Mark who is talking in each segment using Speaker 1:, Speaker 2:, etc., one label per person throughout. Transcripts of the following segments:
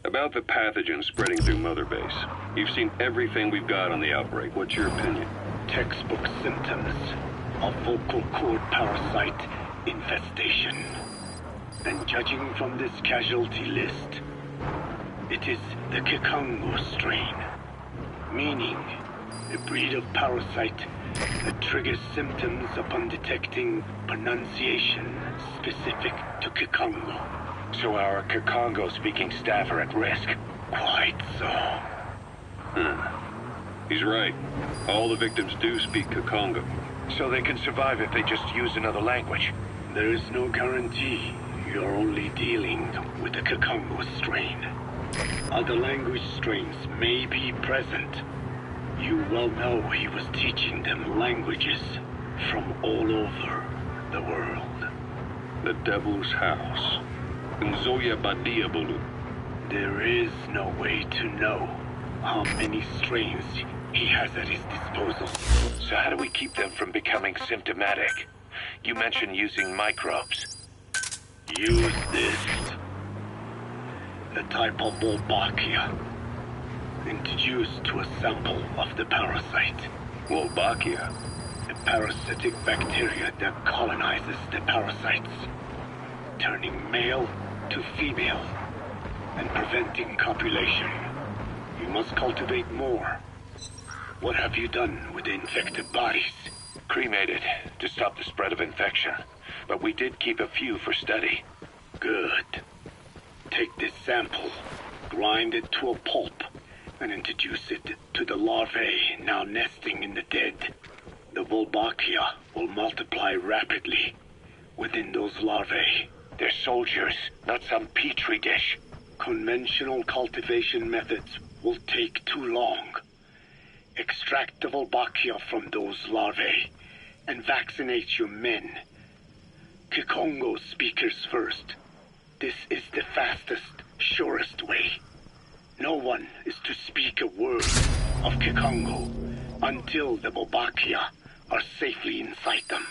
Speaker 1: About the pathogen spreading through Mother Base. You've seen everything we've got on the outbreak. What's your opinion?
Speaker 2: Textbook symptoms of vocal cord parasite infestation. And judging from this casualty list, it is the Kikongo strain, meaning a breed of parasite that triggers symptoms upon detecting pronunciation specific to Kikongo.
Speaker 3: So our Kikongo-speaking staff are at risk?
Speaker 2: Quite so.
Speaker 1: He's right. All the victims do speak Kikongo.
Speaker 3: So they can survive if they just use another language?
Speaker 2: There is no guarantee. You're only dealing with the Kikongo strain. Other language strains may be present. You well know he was teaching them languages from all over the world.
Speaker 1: The Devil's House. Nzoya Badia Bulu.
Speaker 2: There is no way to know how many strains he has at his disposal.
Speaker 3: So how do we keep them from becoming symptomatic? You mentioned using microbes.
Speaker 2: Use this. A type of Wolbachia. Introduced to a sample of the parasite.
Speaker 1: Wolbachia?
Speaker 2: A parasitic bacteria that colonizes the parasites, turning male to female and preventing copulation. You must cultivate more. What have you done with the infected bodies?
Speaker 3: Cremated to stop the spread of infection, but we did keep a few for study.
Speaker 2: Good. Take this sample, grind it to a pulp, and introduce it to the larvae now nesting in the dead. The Wolbachia will multiply rapidly within those larvae.
Speaker 3: They're soldiers, not some petri dish.
Speaker 2: Conventional cultivation methods will take too long. Extract the Wolbachia from those larvae and vaccinate your men. Kikongo speakers first. This is the fastest, surest way. No one is to speak a word of Kikongo until the Wolbachia are safely inside them.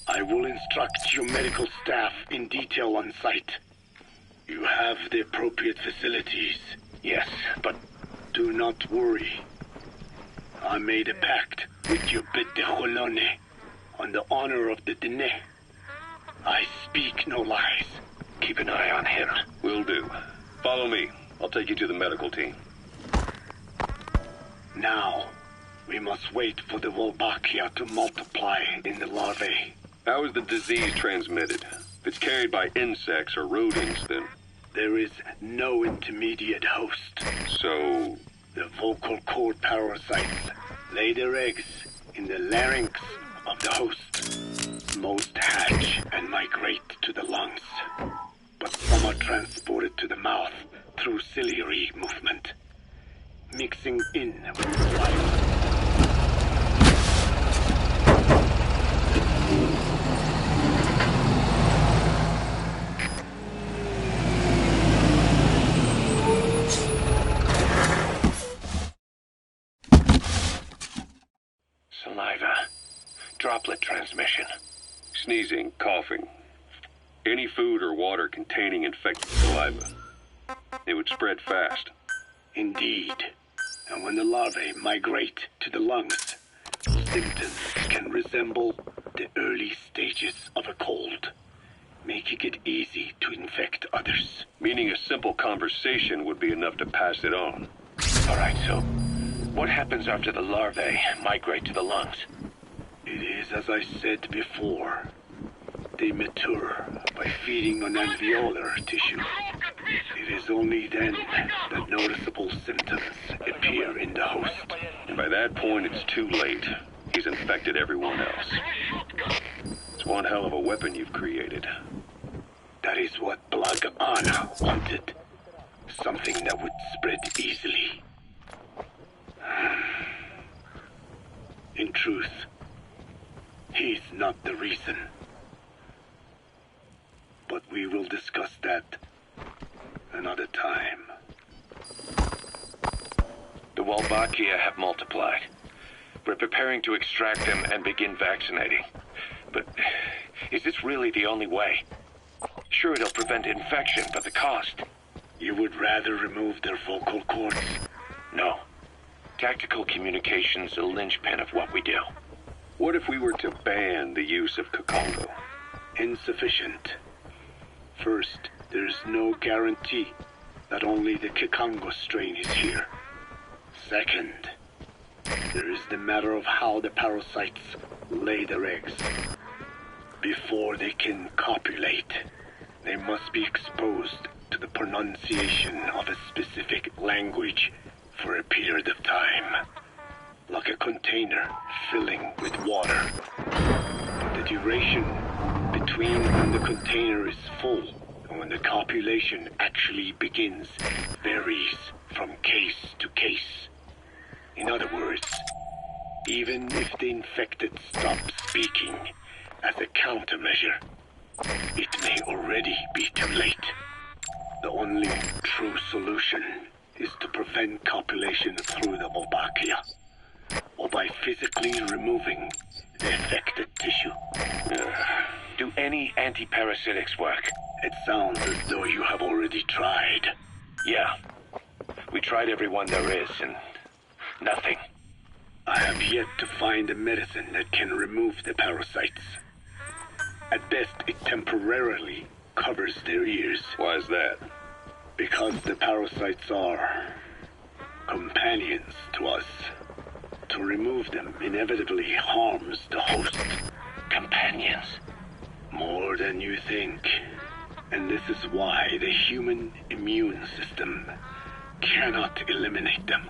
Speaker 2: I will instruct your medical staff in detail on site. You have the appropriate facilities.
Speaker 3: Yes, but
Speaker 2: do not worry. I made a pact with your bête de Rolone on the honor of the Dene. I speak no lies.
Speaker 3: Keep an eye on him.
Speaker 1: Will do. Follow me. I'll take you to the medical team.
Speaker 2: Now, we must wait for the Wolbachia to multiply in the larvae.
Speaker 1: How is the disease transmitted? If it's carried by insects or rodents, then...
Speaker 2: There is no intermediate host.
Speaker 1: So...
Speaker 2: The vocal cord parasites lay their eggs in the larynx of the host. Most hatch and migrate to the lungs, but some are transported to the mouth through ciliary movement, mixing in with saliva.
Speaker 3: Saliva. Droplet transmission.
Speaker 1: Sneezing, coughing. Any food or water containing infected saliva. It would spread fast.
Speaker 2: Indeed. And when the larvae migrate to the lungs, symptoms can resemble the early stages of a cold, making it easy to infect others.
Speaker 1: Meaning a simple conversation would be enough to pass it on.
Speaker 3: All right, so what happens after the larvae migrate to the lungs?
Speaker 2: It is as I said before. they mature by feeding on alveolar tissue. It is only then that noticeable symptoms appear in the host.
Speaker 1: And by that point, it's too late. He's infected everyone else. It's one hell of a weapon you've created.
Speaker 2: That is what Blag Anna wanted. Something that would spread easily. In truth, he's not the reason. But we will discuss that another time.
Speaker 3: The Walbakia have multiplied. We're preparing to extract them and begin vaccinating. But is this really the only way? Sure, it'll prevent infection, but the cost...
Speaker 2: You would rather remove their vocal cords?
Speaker 3: No. Tactical communication's a linchpin of what we do.
Speaker 1: What if we were to ban the use of Kakongo?
Speaker 2: Insufficient. First, there's no guarantee that only the Kikongo strain is here. Second, there is the matter of how the parasites lay their eggs. Before they can copulate, they must be exposed to the pronunciation of a specific language for a period of time, like a container filling with water. The duration between when the container is full and when the copulation actually begins varies from case to case. In other words, even if the infected stop speaking as a countermeasure, it may already be too late. The only true solution is to prevent copulation through the Wolbachia, or by physically removing the affected tissue.
Speaker 3: Do any antiparasitics work?
Speaker 2: It sounds as though you have already tried.
Speaker 3: Yeah. We tried every one there is, and nothing.
Speaker 2: I have yet to find a medicine that can remove the parasites. At best, it temporarily covers their ears.
Speaker 1: Why is that?
Speaker 2: Because the parasites are companions to us. To remove them inevitably harms the host.
Speaker 3: Companions?
Speaker 2: More than you think. And this is why the human immune system cannot eliminate them.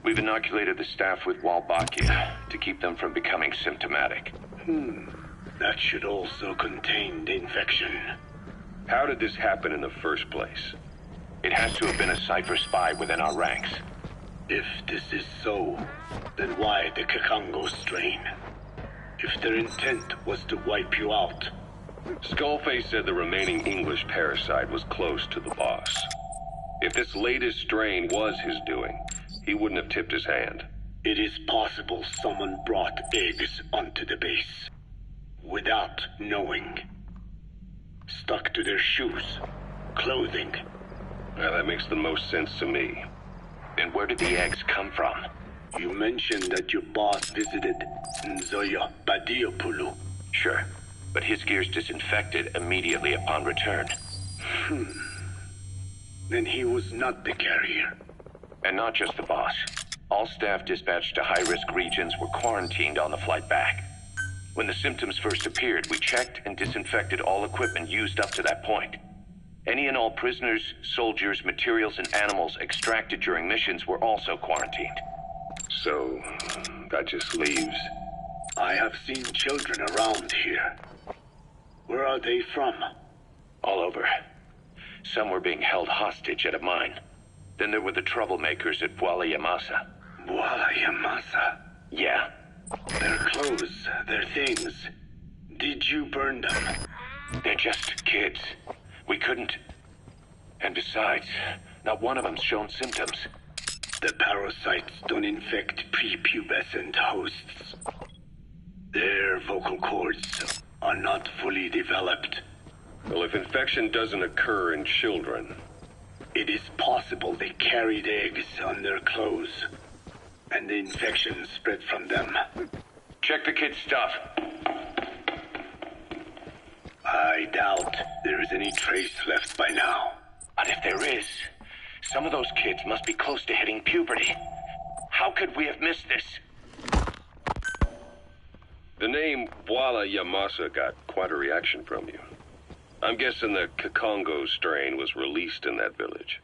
Speaker 3: We've inoculated the staff with Walbachia to keep them from becoming symptomatic.
Speaker 2: That should also contain the infection.
Speaker 1: How did this happen in the first place?
Speaker 3: It has to have been a Cypher spy within our ranks.
Speaker 2: If this is so, then why the Kakongo strain? If their intent was to wipe you out.
Speaker 1: Skullface said the remaining English parasite was close to the boss. If this latest strain was his doing, he wouldn't have tipped his hand.
Speaker 2: It is possible someone brought eggs onto the base without knowing. Stuck to their shoes, clothing.
Speaker 1: Well, that makes the most sense to me.
Speaker 3: And where did the eggs come from?
Speaker 2: You mentioned that your boss visited Nzoya Badiopulu.
Speaker 3: Sure, but his gear's disinfected immediately upon return.
Speaker 2: Then he was not the carrier.
Speaker 3: And not just the boss. All staff dispatched to high-risk regions were quarantined on the flight back. When the symptoms first appeared, we checked and disinfected all equipment used up to that point. Any and all prisoners, soldiers, materials, and animals extracted during missions were also quarantined.
Speaker 1: So, that just leaves...
Speaker 2: I have seen children around here. Where are they from?
Speaker 3: All over. Some were being held hostage at a mine. Then there were the troublemakers at Bwala Yamasa.
Speaker 2: Bwala Yamasa?
Speaker 3: Yeah.
Speaker 2: Their clothes, their things. Did you burn them?
Speaker 3: They're just kids. We couldn't. And besides, not one of them's shown symptoms.
Speaker 2: The parasites don't infect prepubescent hosts. Their vocal cords are not fully developed.
Speaker 1: Well, if infection doesn't occur in children...
Speaker 2: It is possible they carried eggs on their clothes, and the infection spread from them.
Speaker 3: Check the kid's stuff.
Speaker 2: I doubt there is any trace left by now.
Speaker 3: And if there is, some of those kids must be close to hitting puberty. How could we have missed this?
Speaker 1: The name Walla Yamasa got quite a reaction from you. I'm guessing the Kakongo strain was released in that village.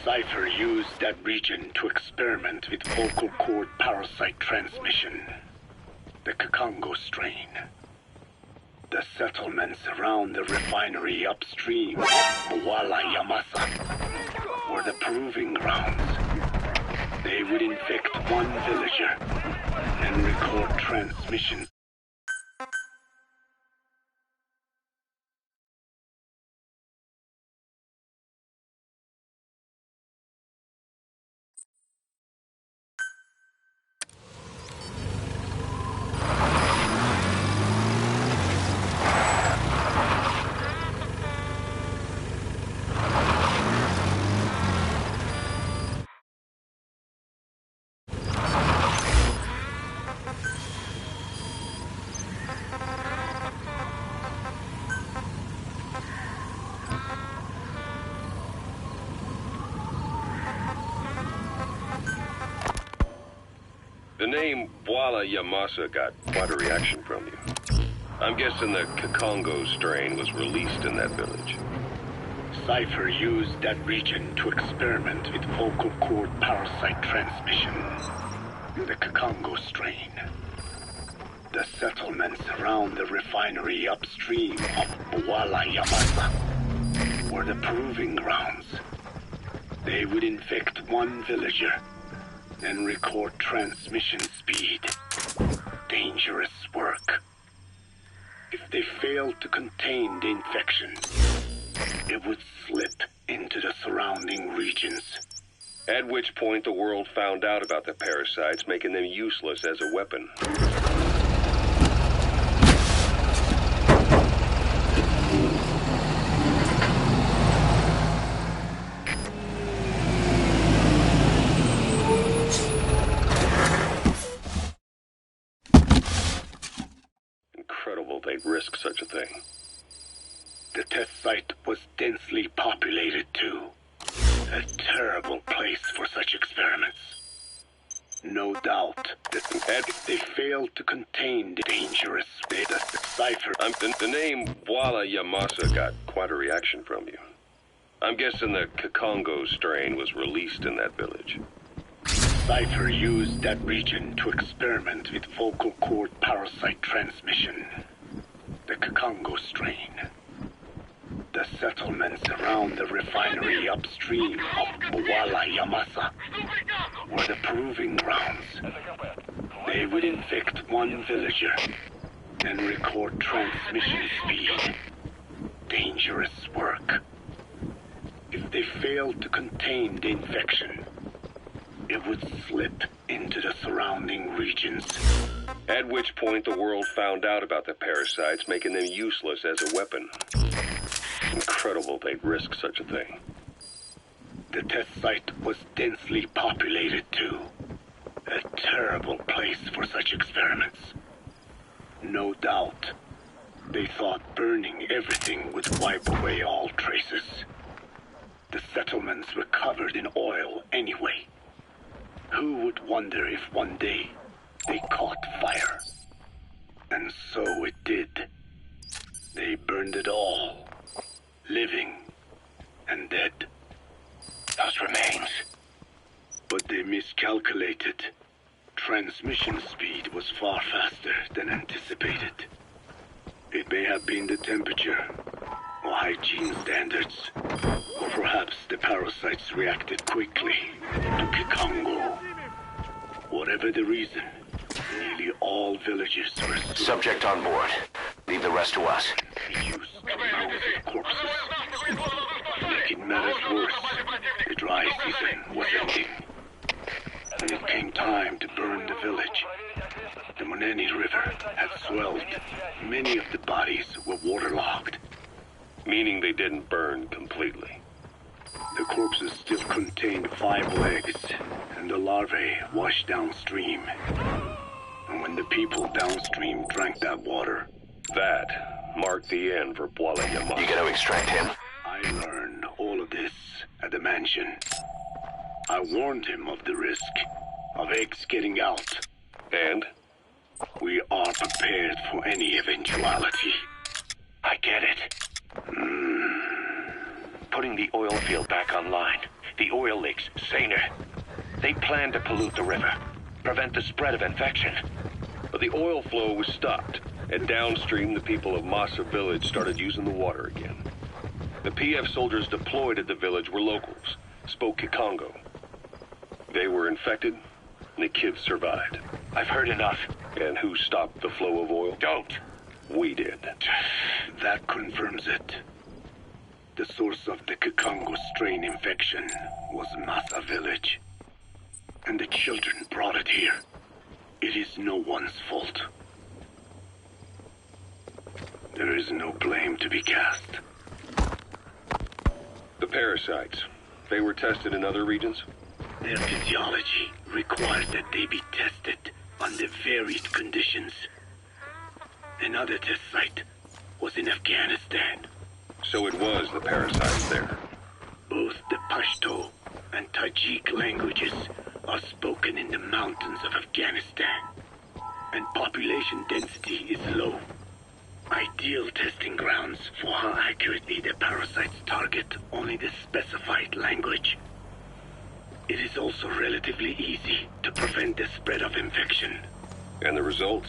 Speaker 2: Cypher used that region to experiment with vocal cord parasite transmission. The Kakongo strain. The settlements around the refinery upstream of Walla Yamasa were the proving grounds. They would infect one villager and record transmissions.
Speaker 1: The name Walla Yamasa got quite a reaction from you. I'm guessing the Kakongo strain was released in that village.
Speaker 2: Cypher used that region to experiment with vocal cord parasite transmission. The Kakongo strain. The settlements around the refinery upstream of Walla Yamasa were the proving grounds. They would infect one villager and record transmission speed. Dangerous work. If they failed to contain the infection, it would slip into the surrounding regions.
Speaker 1: At which point the world found out about the parasites, making them useless as a weapon. Incredible they'd risk such a thing.
Speaker 2: The test site was densely populated too. A terrible place for such experiments. No doubt that if they failed to contain the dangerous data, Cypher...
Speaker 1: The name Walla Yamasa got quite a reaction from you. I'm guessing the Kakongo strain was released in that village.
Speaker 2: Cypher used that region to experiment with vocal cord parasite transmission. The Kakongo strain. The settlements around the refinery upstream of Walla Yamasa were the proving grounds. They would infect one villager and record transmission speed. Dangerous work. If they failed to contain the infection, it would slip into the surrounding regions.
Speaker 1: At which point the world found out about the parasites, making them useless as a weapon. Incredible they'd risk such a thing.
Speaker 2: The test site was densely populated too. A terrible place for such experiments. No doubt, they thought burning everything would wipe away all traces. The settlements were covered in oil anyway. Who would wonder if one day they caught fire? And so it did. They burned it all, living and dead.
Speaker 3: Those remains.
Speaker 2: But they miscalculated. Transmission speed was far faster than anticipated. It may have been the temperature, or hygiene standards, or perhaps the parasites reacted quickly to Kikongo. Whatever the reason, nearly all villages were
Speaker 3: Subject on board. Leave the rest to us.
Speaker 2: reduced to mounds of corpses. Making matters worse, the dry season was ending. When it came time to burn the village, the Moneni River had swelled. Many of the bodies were waterlogged.
Speaker 1: Meaning they didn't burn completely.
Speaker 2: The corpses still contained 5 legs, and the larvae washed downstream. And when the people downstream drank that water,
Speaker 1: That marked the end for Boile Yamato.
Speaker 3: You gotta extract him.
Speaker 2: I learned all of this at the mansion. I warned him of the risk of eggs getting out.
Speaker 1: And?
Speaker 2: We are prepared for any eventuality.
Speaker 3: I get it. Putting the oil field back online. The oil leaks, saner. They plan to pollute the river, prevent the spread of infection.
Speaker 1: But the oil flow was stopped, and downstream the people of Masa Village started using the water again. The PF soldiers deployed at the village were locals, spoke Kikongo. They were infected, and the kids survived.
Speaker 3: I've heard enough.
Speaker 1: And who stopped the flow of oil?
Speaker 3: Don't.
Speaker 1: We did.
Speaker 2: That confirms it. The source of the Kikongo strain infection was Masa Village. And the children brought it here. It is no one's fault. There is no blame to be cast.
Speaker 1: The parasites, they were tested in other regions?
Speaker 2: Their physiology requires that they be tested under varied conditions. Another test site was in Afghanistan.
Speaker 1: So it was the parasites there.
Speaker 2: Both the Pashto and Tajik languages are spoken in the mountains of Afghanistan, and population density is low. Ideal testing grounds for how accurately the parasites target only the specified language. It is also relatively easy to prevent the spread of infection.
Speaker 1: And the results?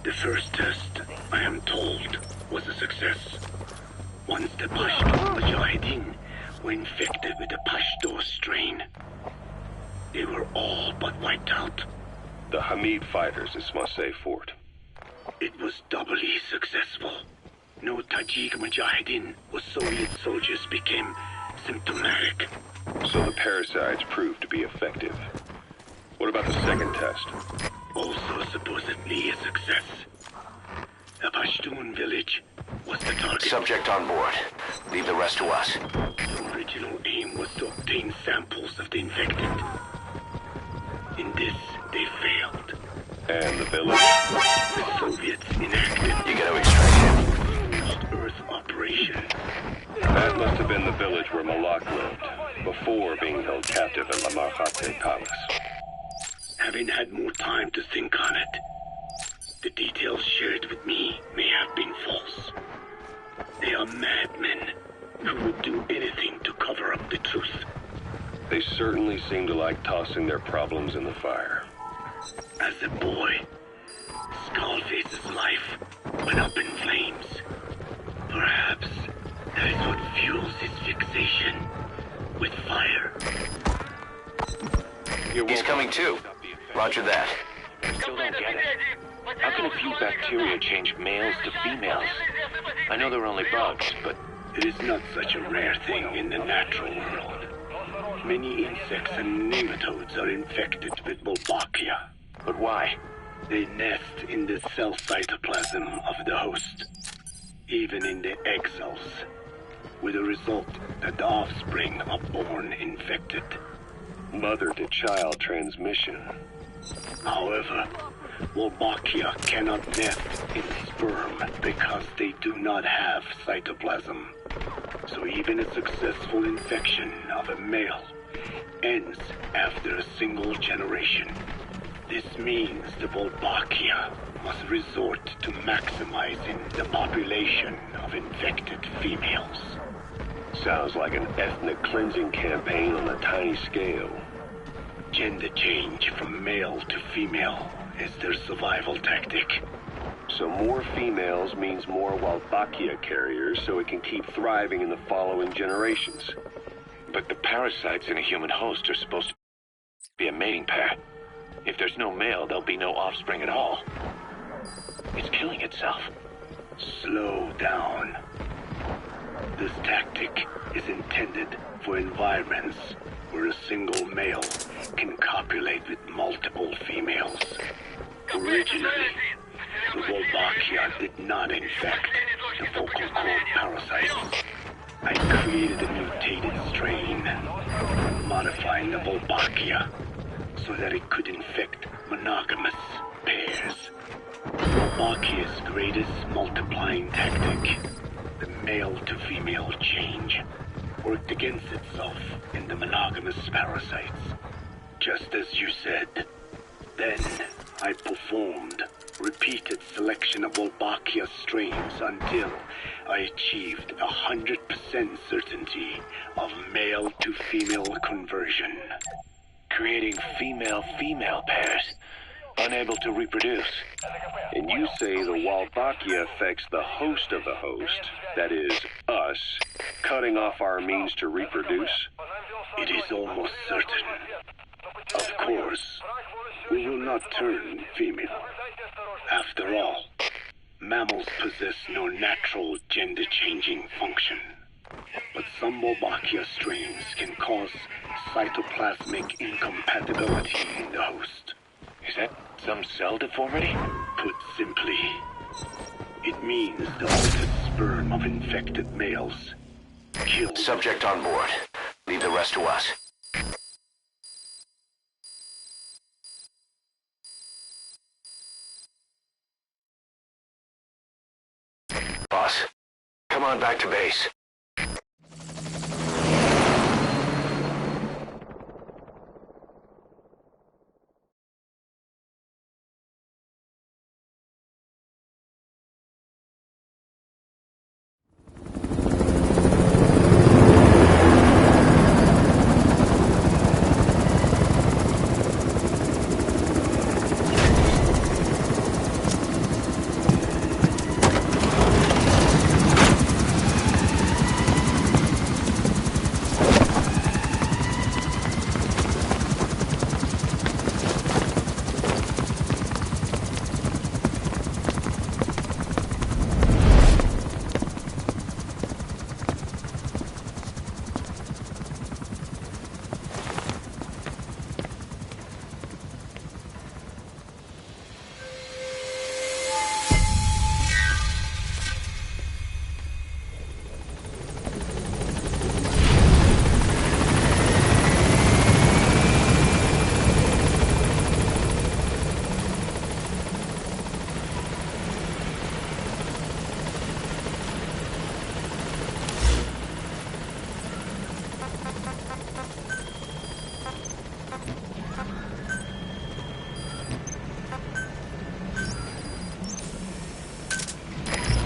Speaker 2: The first test, I am told, was a success. Once the Pashto Mujahideen were infected with the Pashto strain, they were all but wiped out.
Speaker 1: The Hamid fighters at Smasei Fort.
Speaker 2: It was doubly successful. No Tajik Mujahideen or Soviet soldiers became symptomatic.
Speaker 1: So the parasites proved to be effective. What about the second test?
Speaker 2: Also supposedly a success. The Pashtun village was the target.
Speaker 3: Subject on board. Leave the rest to us.
Speaker 2: The original aim was to obtain samples of the infected. In this, they failed.
Speaker 1: And the village?
Speaker 2: The Soviets enacted
Speaker 3: You gotta extract him.
Speaker 2: the Earth operation.
Speaker 1: That must have been the village where Malak lived, before being held captive at La Marjate Palace.
Speaker 2: Having had more time to think on it, the details shared with me may have been false. They are madmen who would do anything to cover up the truth.
Speaker 1: They certainly seem to like tossing their problems in the fire.
Speaker 2: As a boy, Skullface's life went up in flames. Perhaps that is what fuels his fixation with fire.
Speaker 3: He's coming too. Roger that.
Speaker 4: I still don't get it. How can a few bacteria change males to females? I know they're only bugs, but
Speaker 2: It is not such a rare thing in the natural world. Many insects and nematodes are infected with Wolbachia.
Speaker 3: why?
Speaker 2: They nest in the cell cytoplasm of the host, even in the egg cells, with the result that the offspring are born infected.
Speaker 1: Mother-to-child transmission.
Speaker 2: However, Wolbachia cannot nest in sperm because they do not have cytoplasm. So even a successful infection of a male ends after a single generation. This means the Wolbachia must resort to maximizing the population of infected females.
Speaker 1: Sounds like an ethnic cleansing campaign on a tiny scale.
Speaker 2: Gender change from male to female is their survival tactic.
Speaker 1: So more females means more Wolbachia carriers, so it can keep thriving in the following generations.
Speaker 3: But the parasites in a human host are supposed to be a mating pair. If there's no male, there'll be no offspring at all. It's killing itself.
Speaker 2: Slow down. This tactic is intended for environments where a single male can copulate with multiple females. Originally, the Wolbachia did not infect the vocal cord parasites. I created a mutated strain, modifying the Wolbachia so that it could infect monogamous pairs. years. Slovakia's greatest multiplying tactic, the male-to-female change, worked against itself in the monogamous parasites. Just as you said. Then, I performed repeated selection of Wolbachia strains until I achieved 100% certainty of male-to-female conversion.
Speaker 3: Creating female-female pairs, unable to reproduce.
Speaker 1: And you say the Wolbachia affects the host of the host, that is, us, cutting off our means to reproduce?
Speaker 2: It is almost certain. Of course, we will not turn female. After all, mammals possess no natural gender-changing function. But some Wolbachia strains can cause cytoplasmic incompatibility in the host.
Speaker 3: Is that some cell deformity?
Speaker 2: Put simply, it means the altered sperm of infected males kill.
Speaker 4: Subject on board. Leave the rest to us. Boss, come on back to base.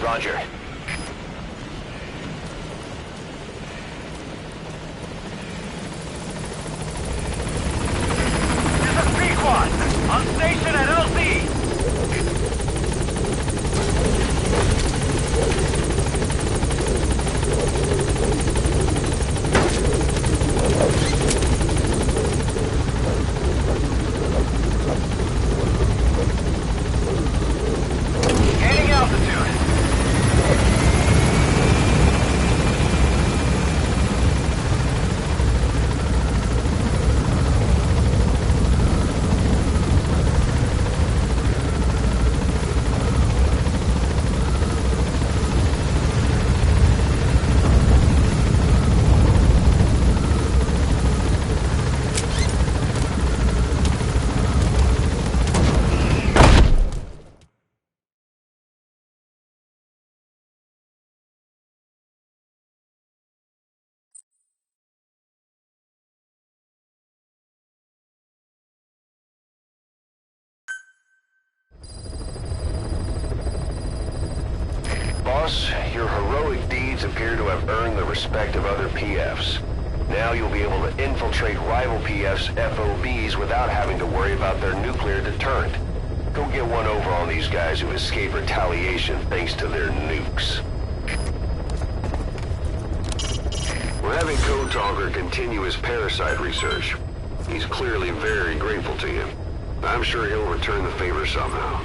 Speaker 4: Roger.
Speaker 5: This is Pequod, on station at LZ. Gaining altitude.
Speaker 4: Boss, your heroic deeds appear to have earned the respect of other PFs. Now you'll be able to infiltrate rival PFs' FOBs without having to worry about their nuclear deterrent. Go get one over on these guys who've escaped retaliation thanks to their nukes. We're having Code Talker continue his parasite research. He's clearly very grateful to you. I'm sure he'll return the favor somehow.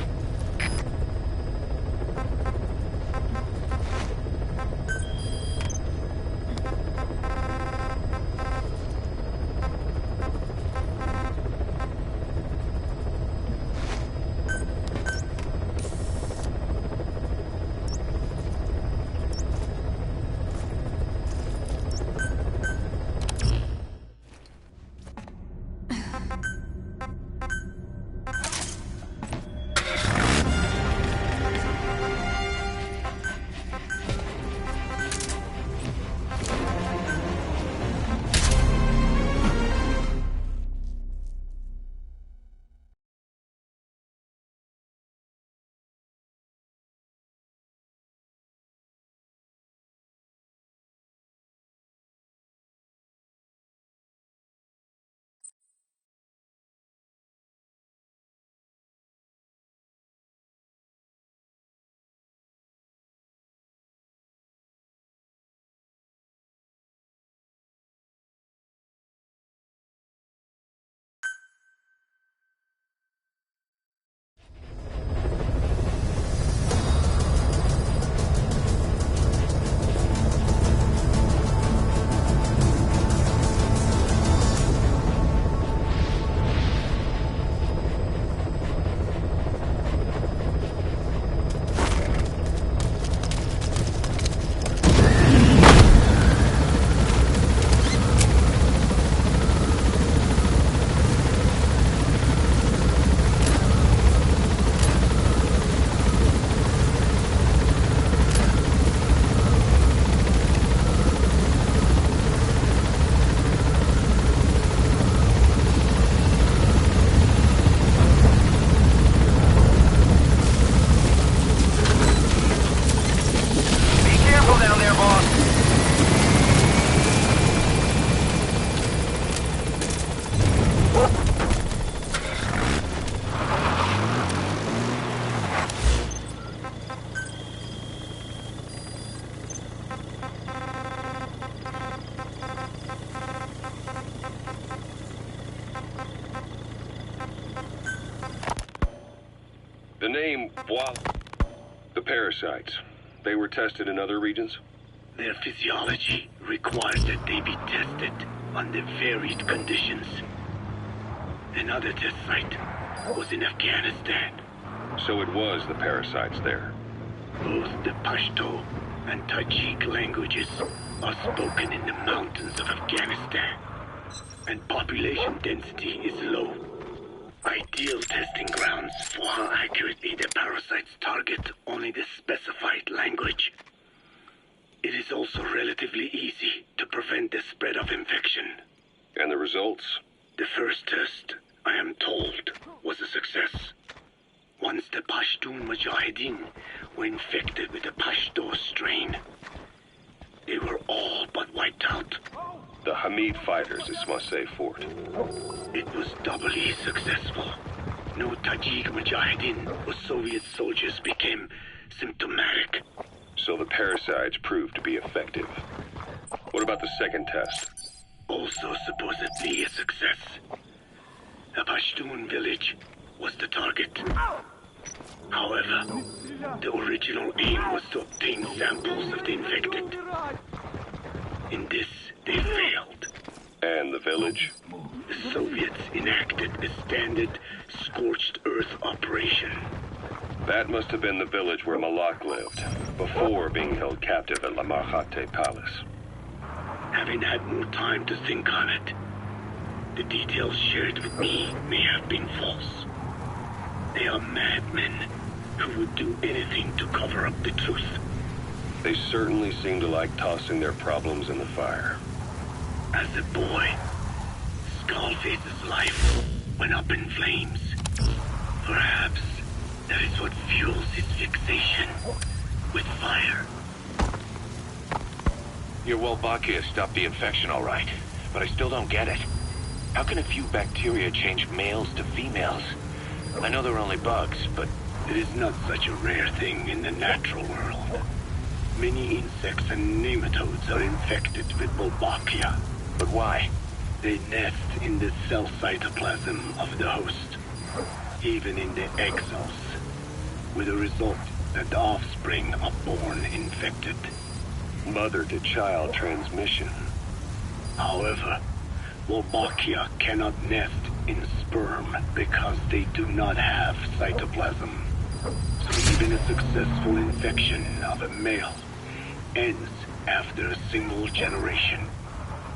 Speaker 1: name, The parasites. They were tested in other regions?
Speaker 2: Their physiology requires that they be tested under varied conditions. Another test site was in Afghanistan.
Speaker 1: So it was the parasites there.
Speaker 2: Both the Pashto and Tajik languages are spoken in the mountains of Afghanistan, and population density is low. Ideal testing grounds for how accurately the parasites target only the specified language. It is also relatively easy to prevent the spread of infection.
Speaker 1: And the results?
Speaker 2: The first test, I am told, was a success. Once the Pashtun Mujahideen were infected with the Pashto strain, they were all but wiped out.
Speaker 1: The Hamid fighters at Smasei Fort.
Speaker 2: It was doubly successful. No Tajik Mujahideen or Soviet soldiers became symptomatic.
Speaker 1: So the parasites proved to be effective. What about the second test?
Speaker 2: Also supposedly a success. A Pashtun village was the target. However, the original aim was to obtain samples of the infected. In this, they failed.
Speaker 1: And the village?
Speaker 2: The Soviets enacted a standard scorched earth operation.
Speaker 1: That must have been the village where Malak lived, before being held captive at La Marjate Palace.
Speaker 2: Having had more time to think on it, the details shared with me may have been false. They are madmen who would do anything to cover up the truth.
Speaker 1: They certainly seem to like tossing their problems in the fire.
Speaker 2: As a boy, Skullface's life went up in flames. Perhaps that is what fuels his fixation with fire.
Speaker 3: Your Wolbachia stopped the infection all right, but I still don't get it. How can a few bacteria change males to females? I know they're only bugs, but...
Speaker 2: It is not such a rare thing in the natural world. Many insects and nematodes are infected with Wolbachia.
Speaker 3: But why?
Speaker 2: They nest in the cell cytoplasm of the host, even in the egg cells, with the result that the offspring are born infected.
Speaker 1: Mother-to-child transmission.
Speaker 2: However, Wolbachia cannot nest in sperm because they do not have cytoplasm. So even a successful infection of a male ends after a single generation.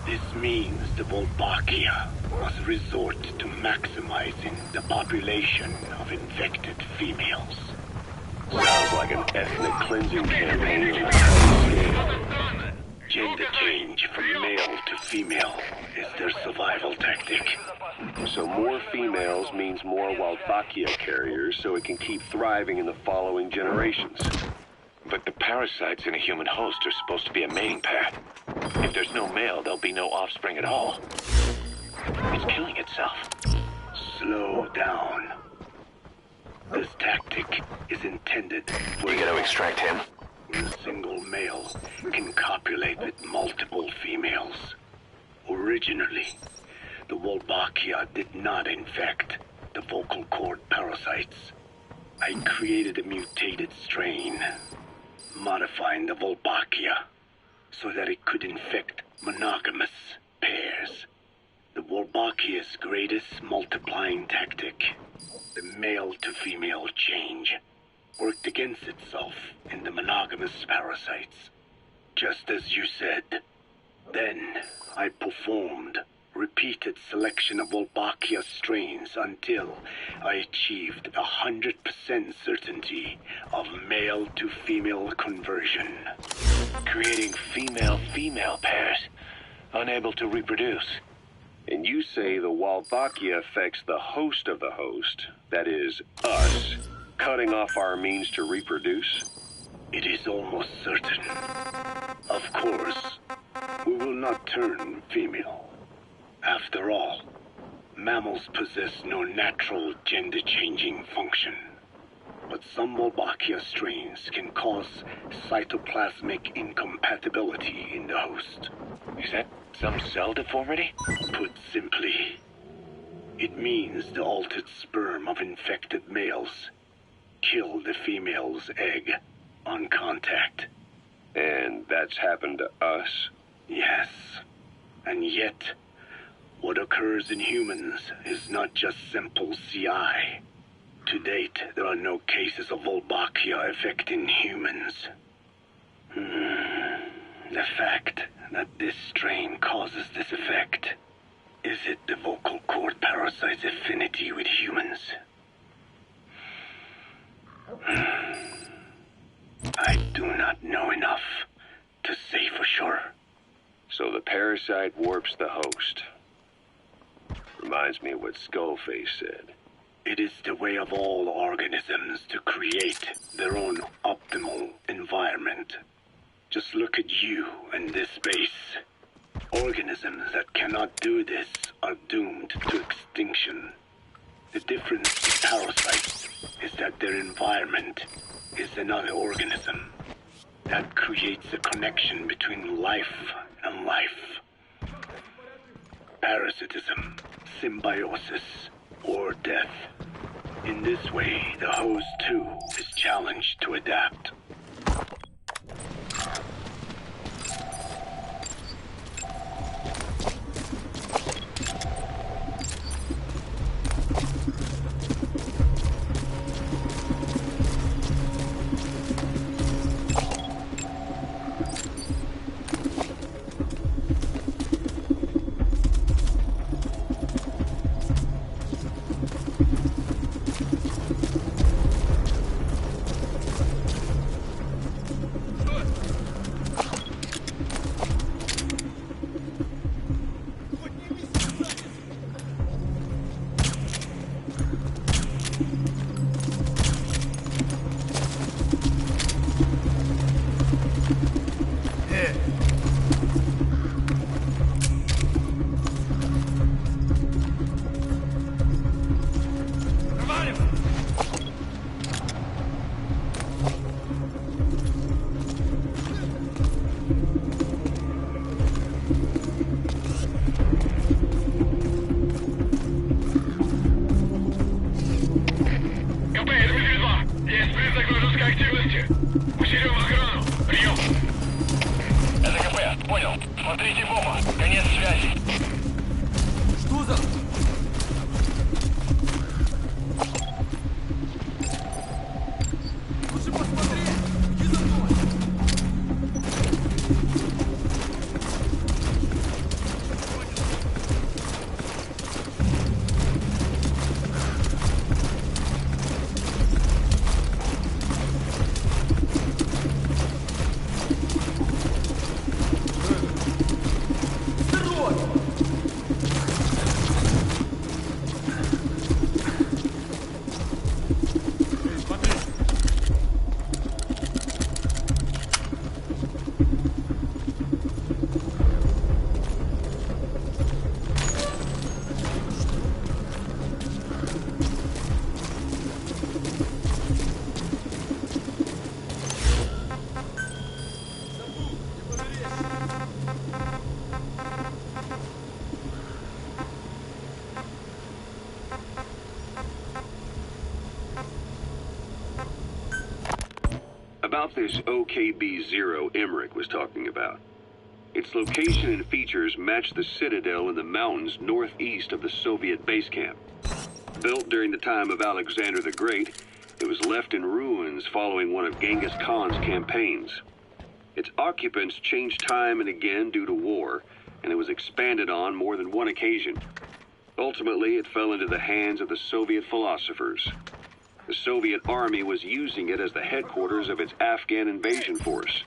Speaker 2: This means the Wolbachia must resort to maximizing the population of infected females.
Speaker 1: Sounds like an ethnic cleansing campaign on a scale.
Speaker 2: Gender change from male to female is their survival tactic.
Speaker 1: So more females means more Wolbachia carriers, so it can keep thriving in the following generations.
Speaker 3: But the parasites in a human host are supposed to be a mating pair. If there's no male, there'll be no offspring at all. It's killing itself.
Speaker 2: Slow down. This tactic is intended for...
Speaker 4: You gonna extract him?
Speaker 2: A single male can copulate with multiple females. Originally, the Wolbachia did not infect the vocal cord parasites. I created a mutated strain, modifying the Wolbachia so that it could infect monogamous pairs. The Wolbachia's greatest multiplying tactic, the male-to-female change, worked against itself in the monogamous parasites. Just as you said. Then I performed repeated selection of Wolbachia strains until I achieved 100% certainty of male-to-female conversion.
Speaker 3: Creating female-female pairs, unable to reproduce.
Speaker 1: And you say the Wolbachia affects the host of the host, that is, us, cutting off our means to reproduce?
Speaker 2: It is almost certain. Of course, we will not turn female. After all, mammals possess no natural gender-changing function. But some Wolbachia strains can cause cytoplasmic incompatibility in the host.
Speaker 3: Is that some cell deformity?
Speaker 2: Put simply, it means the altered sperm of infected males kill the female's egg on contact.
Speaker 1: And that's happened to us?
Speaker 2: Yes. And yet, what occurs in humans is not just simple CI. To date, there are no cases of Wolbachia affecting humans. The fact that this strain causes this effect, is it the vocal cord parasite's affinity with humans? I do not know enough to say for sure.
Speaker 1: So the parasite warps the host. Reminds me of what Skullface said.
Speaker 2: It is the way of all organisms to create their own optimal environment. Just look at you and this base. Organisms that cannot do this are doomed to extinction. The difference with parasites is that their environment is another organism. That creates a connection between life and life. Parasitism, symbiosis, or death. In this way, the host too is challenged to adapt.
Speaker 1: About this OKB-0 Emmerich was talking about. Its location and features match the citadel in the mountains northeast of the Soviet base camp. Built during the time of Alexander the Great, it was left in ruins following one of Genghis Khan's campaigns. Its occupants changed time and again due to war, and it was expanded on more than one occasion. Ultimately, it fell into the hands of the Soviet philosophers. The Soviet army was using it as the headquarters of its Afghan invasion force.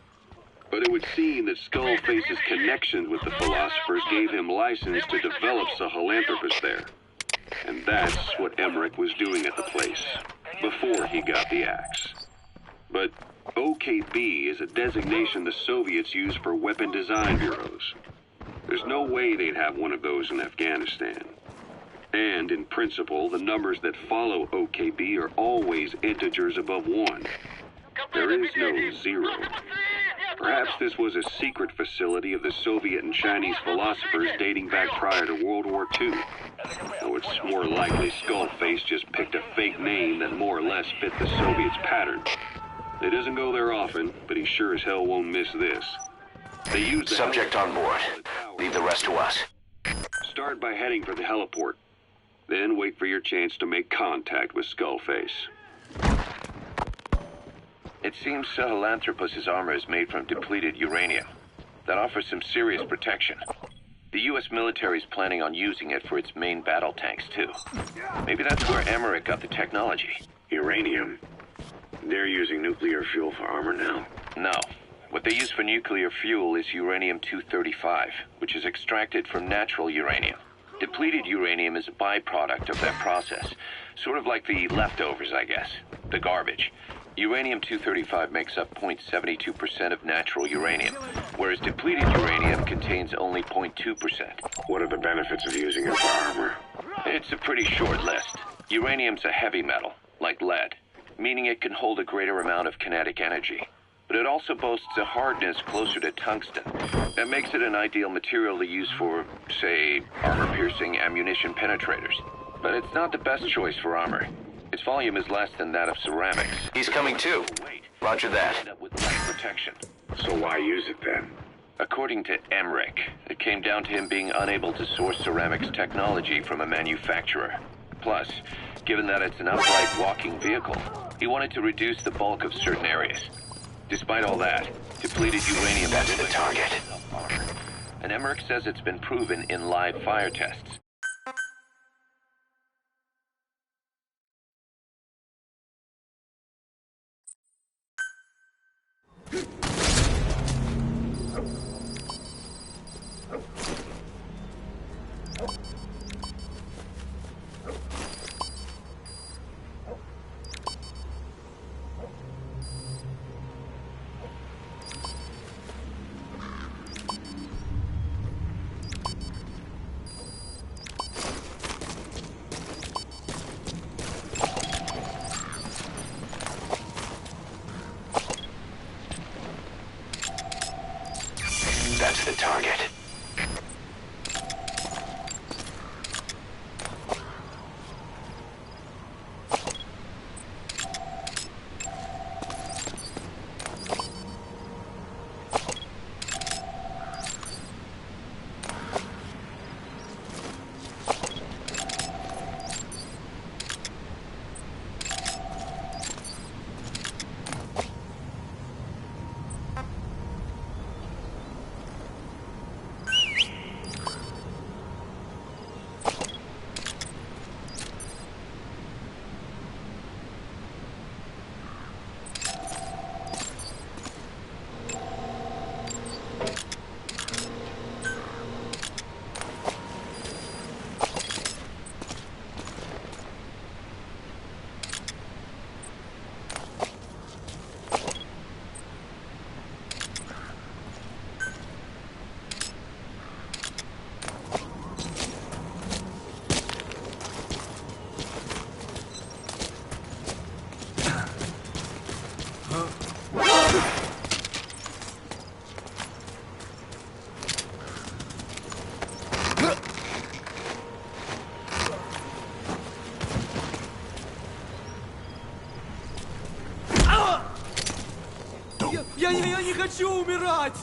Speaker 1: But it would seem that Skullface's connections with the philosophers gave him license to develop Sahelanthropus there. And that's what Emmerich was doing at the place, before he got the axe. But OKB is a designation the Soviets use for weapon design bureaus. There's no way they'd have one of those in Afghanistan. And, in principle, the numbers that follow OKB are always integers above 1. There is no 0. Perhaps this was a secret facility of the Soviet and Chinese philosophers dating back prior to World War II. Though it's more likely Skullface just picked a fake name that more or less fit the Soviets' pattern. He doesn't go there often, but he sure as hell won't miss this. They use the
Speaker 4: Subject on board. Leave the rest to us.
Speaker 1: Start by heading for the heliport. Then wait for your chance to make contact with Skullface.
Speaker 3: It seems Sahelanthropus' armor is made from depleted uranium. That offers some serious protection. The U.S. military is planning on using it for its main battle tanks, too. Maybe that's where Emmerich got the technology.
Speaker 1: Uranium? They're using nuclear fuel for armor now?
Speaker 3: No. What they use for nuclear fuel is uranium-235, which is extracted from natural uranium. Depleted uranium is a byproduct of that process. Sort of like the leftovers, I guess. The garbage. Uranium-235 makes up 0.72% of natural uranium, whereas depleted uranium contains only 0.2%.
Speaker 1: What are the benefits of using it for armor?
Speaker 3: It's a pretty short list. Uranium's a heavy metal, like lead, meaning it can hold a greater amount of kinetic energy. But it also boasts a hardness closer to tungsten. That makes it an ideal material to use for, say, armor-piercing ammunition penetrators. But it's not the best choice for armor. Its volume is less than that of ceramics.
Speaker 4: He's coming too. Roger that.
Speaker 3: End up with less protection.
Speaker 1: So why use it then?
Speaker 3: According to Emmerich, it came down to him being unable to source ceramics technology from a manufacturer. Plus, given that it's an upright walking vehicle, he wanted to reduce the bulk of certain areas. Despite all that, depleted uranium...
Speaker 4: That's the target.
Speaker 3: And Emmerich says it's been proven in live fire tests.
Speaker 4: That's the target.
Speaker 6: Я не хочу умирать!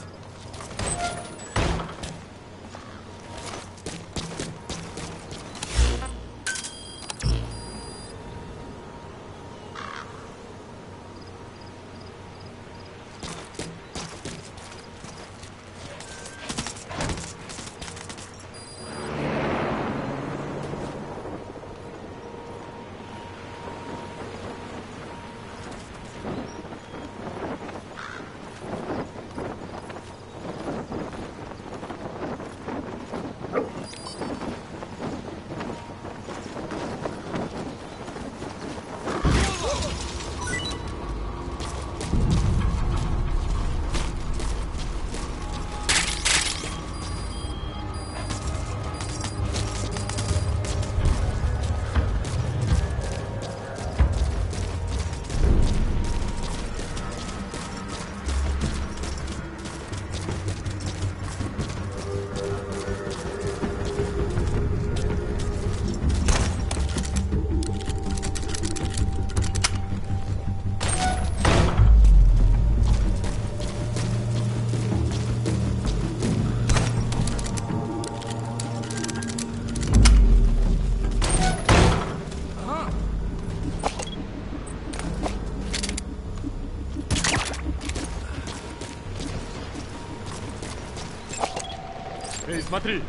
Speaker 6: Эй, смотри!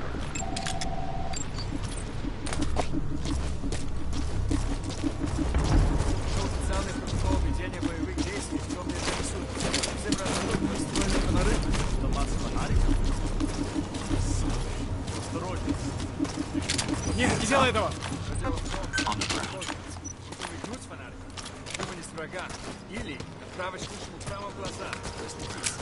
Speaker 6: Шел официальный протокол ведения боевых действий в темный суда. Все разработаны строили фонары. Дома с фонариком. Осторожней. Нет, не делай этого! Умигнуть фонарик. Выманить врага. Или направить лучшему прямо в глаза. Расслабись.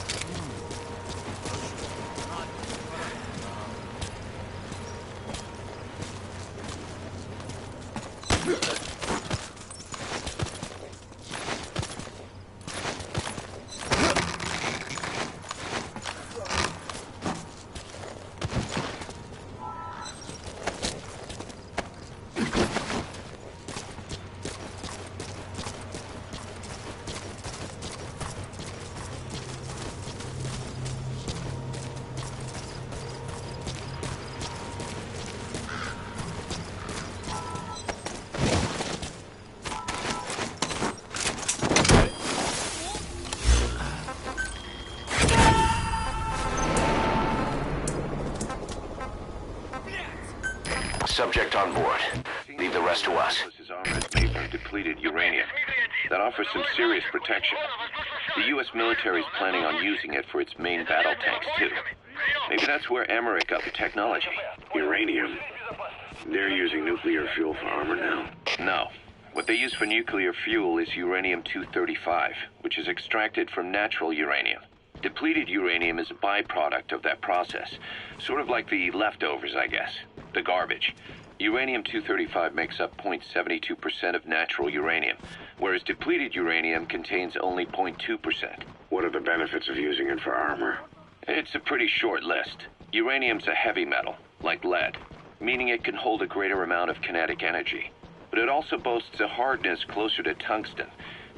Speaker 4: Subject on board. Leave the rest to us.
Speaker 3: His armor is made from depleted uranium. That offers some serious protection. The U.S. military is planning on using it for its main battle tanks, too. Maybe that's where Emmerich got the technology.
Speaker 1: Uranium. They're using nuclear fuel for armor now.
Speaker 3: No. What they use for nuclear fuel is uranium-235, which is extracted from natural uranium. Depleted uranium is a byproduct of that process. Sort of like the leftovers, I guess. The garbage. Uranium-235 makes up 0.72% of natural uranium, whereas depleted uranium contains only 0.2%.
Speaker 1: What are the benefits of using it for armor?
Speaker 3: It's a pretty short list. Uranium's a heavy metal, like lead, meaning it can hold a greater amount of kinetic energy. But it also boasts a hardness closer to tungsten.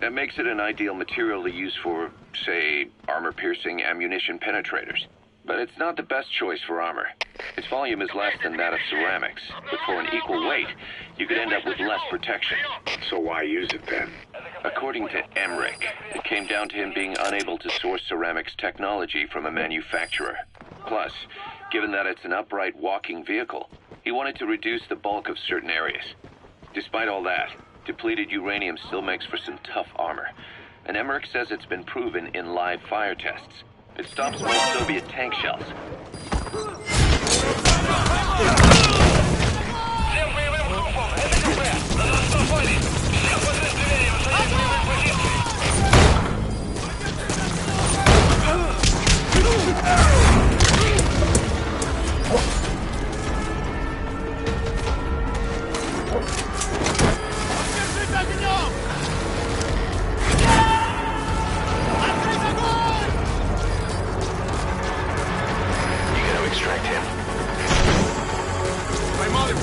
Speaker 3: That makes it an ideal material to use for, say, armor-piercing ammunition penetrators. But it's not the best choice for armor. Its volume is less than that of ceramics, but for an equal weight, you could end up with less protection.
Speaker 1: So why use it then?
Speaker 3: According to Emmerich, it came down to him being unable to source ceramics technology from a manufacturer. Plus, given that it's an upright walking vehicle, he wanted to reduce the bulk of certain areas. Despite all that, depleted uranium still makes for some tough armor, and Emmerich says it's been proven in live fire tests. It stops most Soviet tank shells.
Speaker 4: Extract him.
Speaker 6: Поймал его!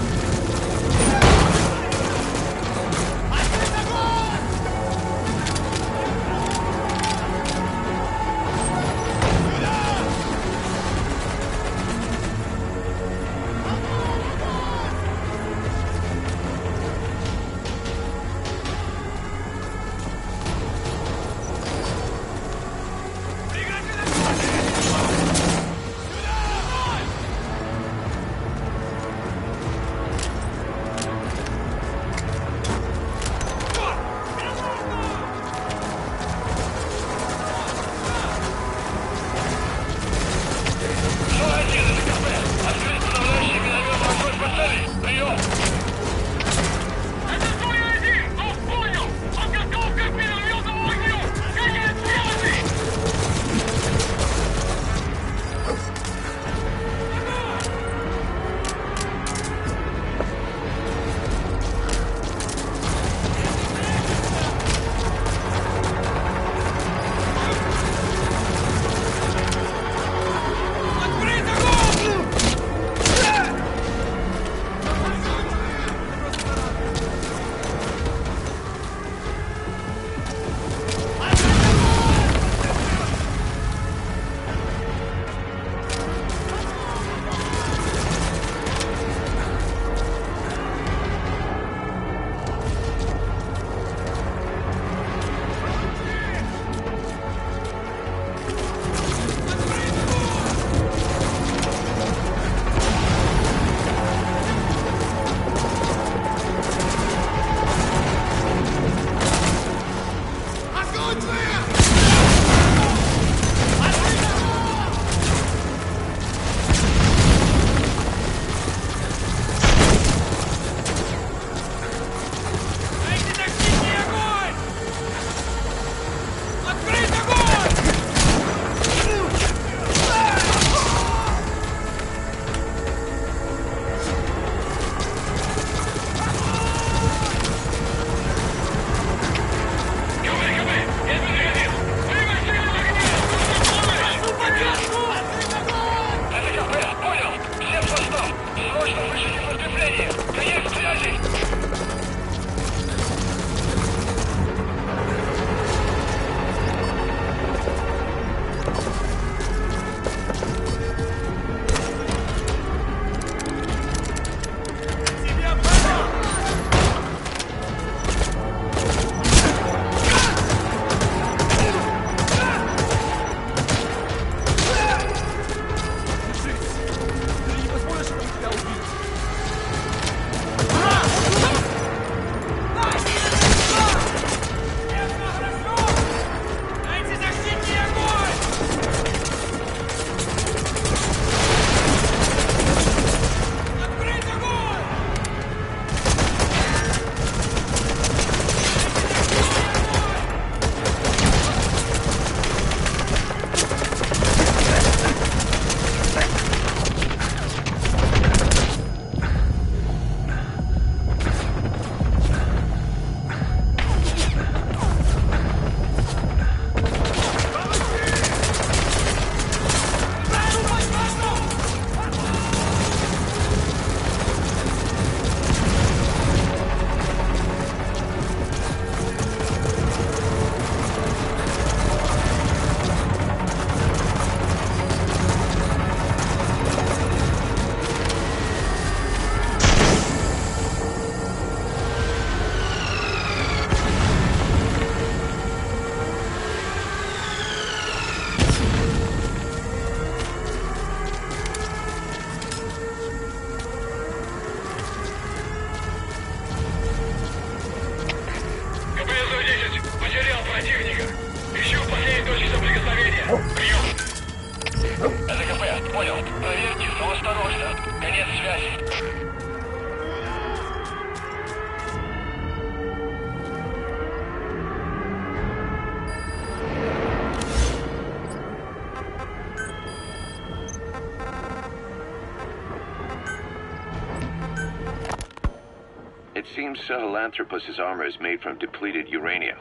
Speaker 3: seems Sahelanthropus' armor is made from depleted uranium.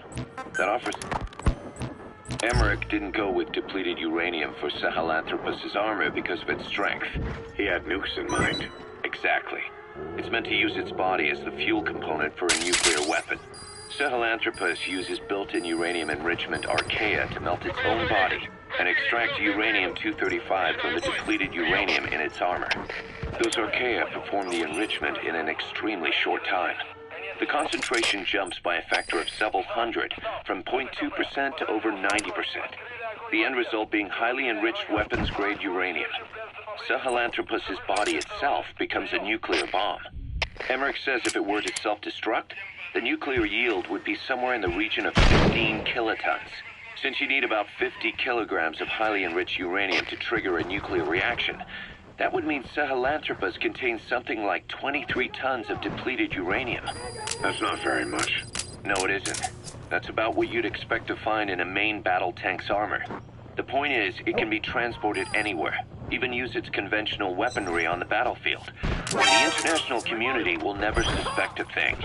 Speaker 3: That offers... Emmerich didn't go with depleted uranium for Sahelanthropus' armor because of its strength.
Speaker 1: He had nukes in mind.
Speaker 3: Exactly. It's meant to use its body as the fuel component for a nuclear weapon. Sahelanthropus uses built-in uranium enrichment archaea to melt its own body and extract uranium-235 from the depleted uranium in its armor. Those archaea perform the enrichment in an extremely short time. The concentration jumps by a factor of several hundred, from 0.2% to over 90%. The end result being highly enriched weapons-grade uranium. Sahelanthropus' body itself becomes a nuclear bomb. Emmerich says if it were to self-destruct, the nuclear yield would be somewhere in the region of 15 kilotons. Since you need about 50 kilograms of highly enriched uranium to trigger a nuclear reaction, that would mean Sahelanthropus contains something like 23 tons of depleted uranium.
Speaker 1: That's not very much.
Speaker 3: No, it isn't. That's about what you'd expect to find in a main battle tank's armor. The point is, it can be transported anywhere, even use its conventional weaponry on the battlefield. And the international community will never suspect a thing.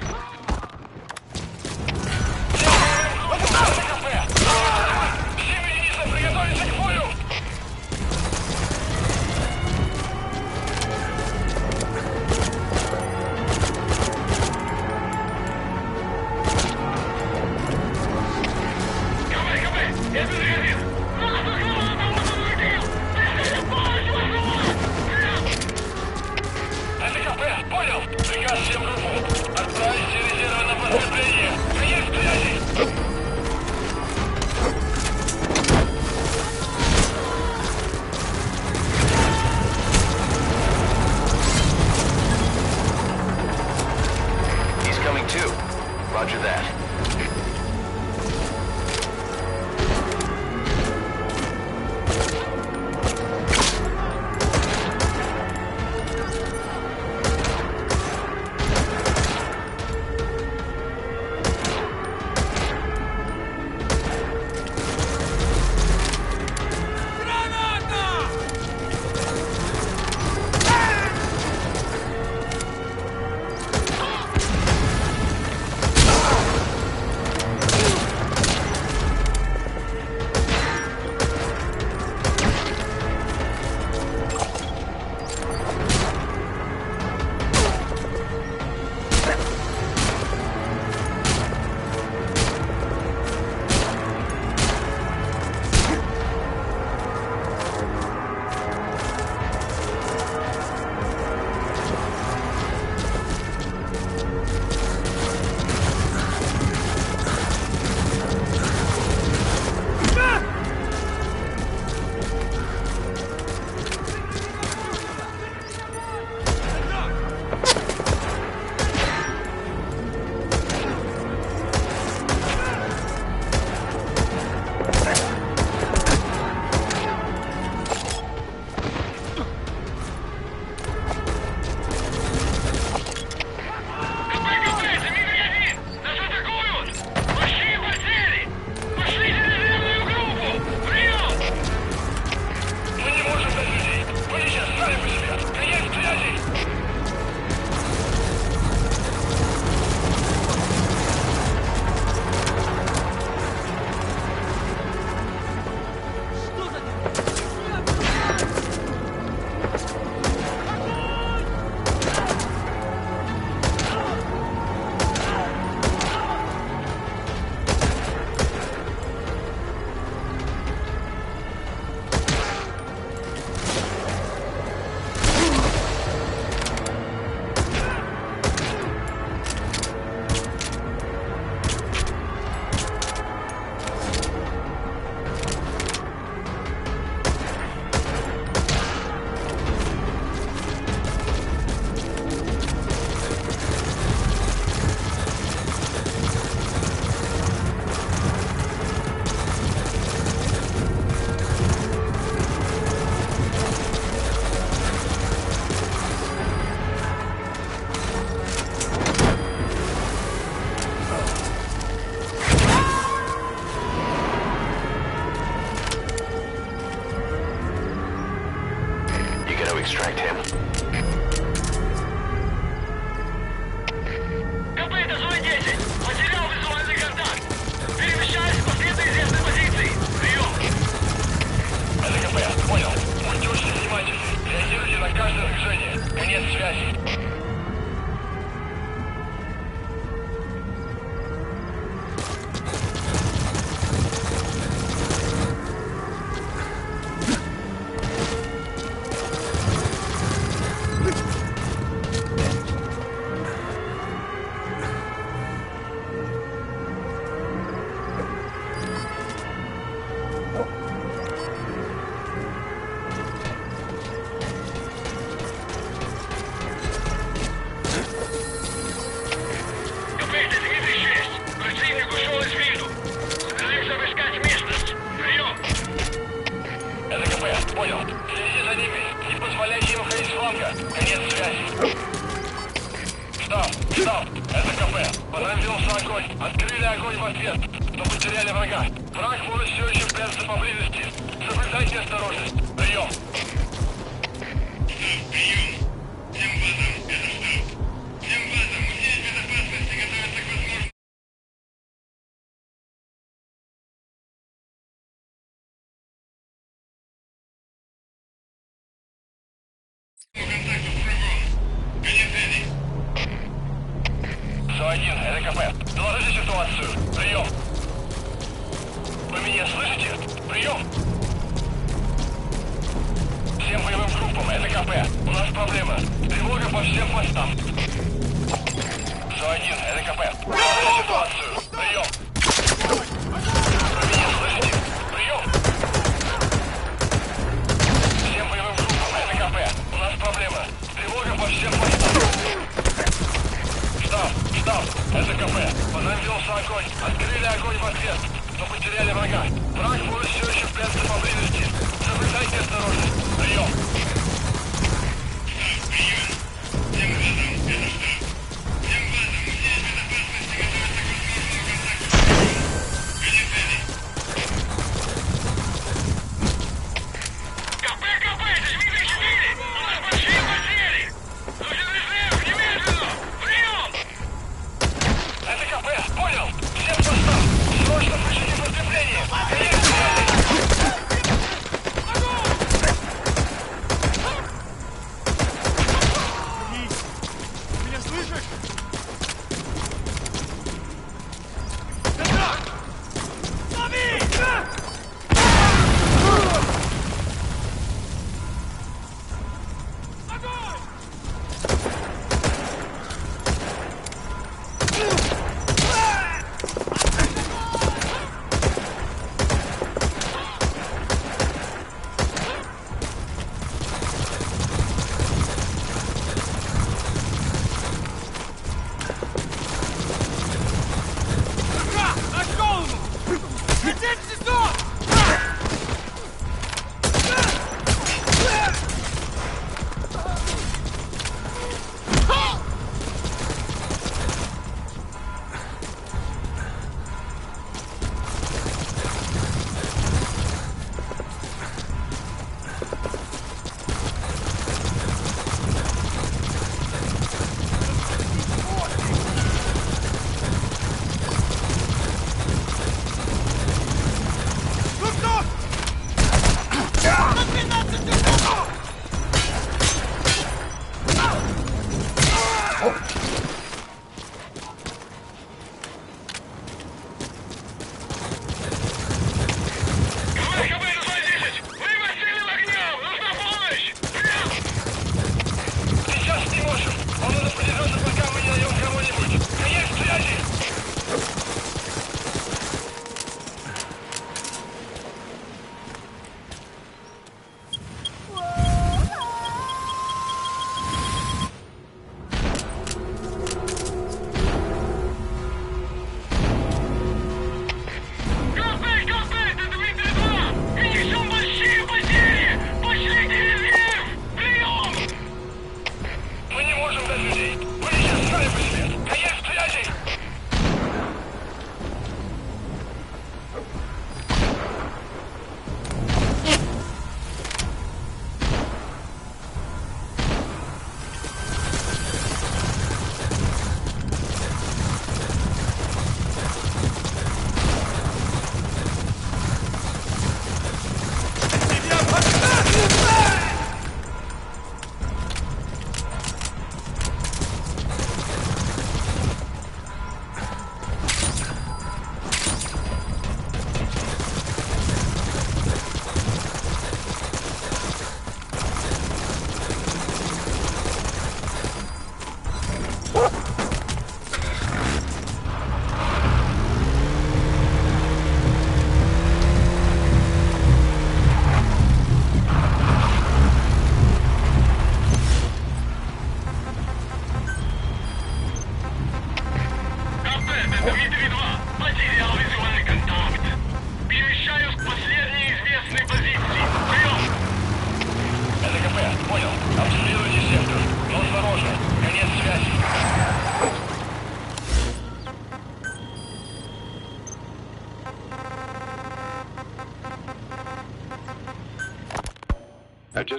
Speaker 4: Roger that.
Speaker 5: Конец связи.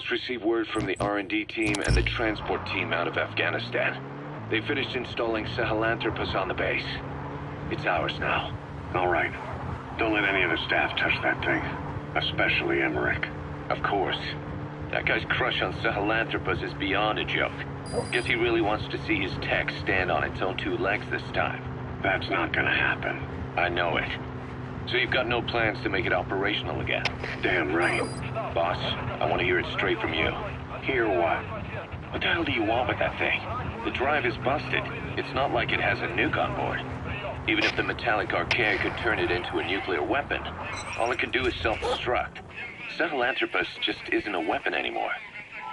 Speaker 3: just received word from the R&D team and the transport team out of Afghanistan. They finished installing Sahelanthropus on the base. It's ours now.
Speaker 1: All right. Don't let any of the staff touch that thing. Especially Emmerich.
Speaker 3: Of course. That guy's crush on Sahelanthropus is beyond a joke. Guess he really wants to see his tech stand on its own two legs this time.
Speaker 1: That's not gonna happen.
Speaker 3: I know it. So you've got no plans to make it operational again?
Speaker 1: Damn right.
Speaker 3: Boss, I want to hear it straight from you.
Speaker 1: Hear what?
Speaker 3: What the hell do you want with that thing? The drive is busted. It's not like it has a nuke on board. Even if the metallic archaea could turn it into a nuclear weapon, all it can do is self-destruct. Sahelanthropus just isn't a weapon anymore.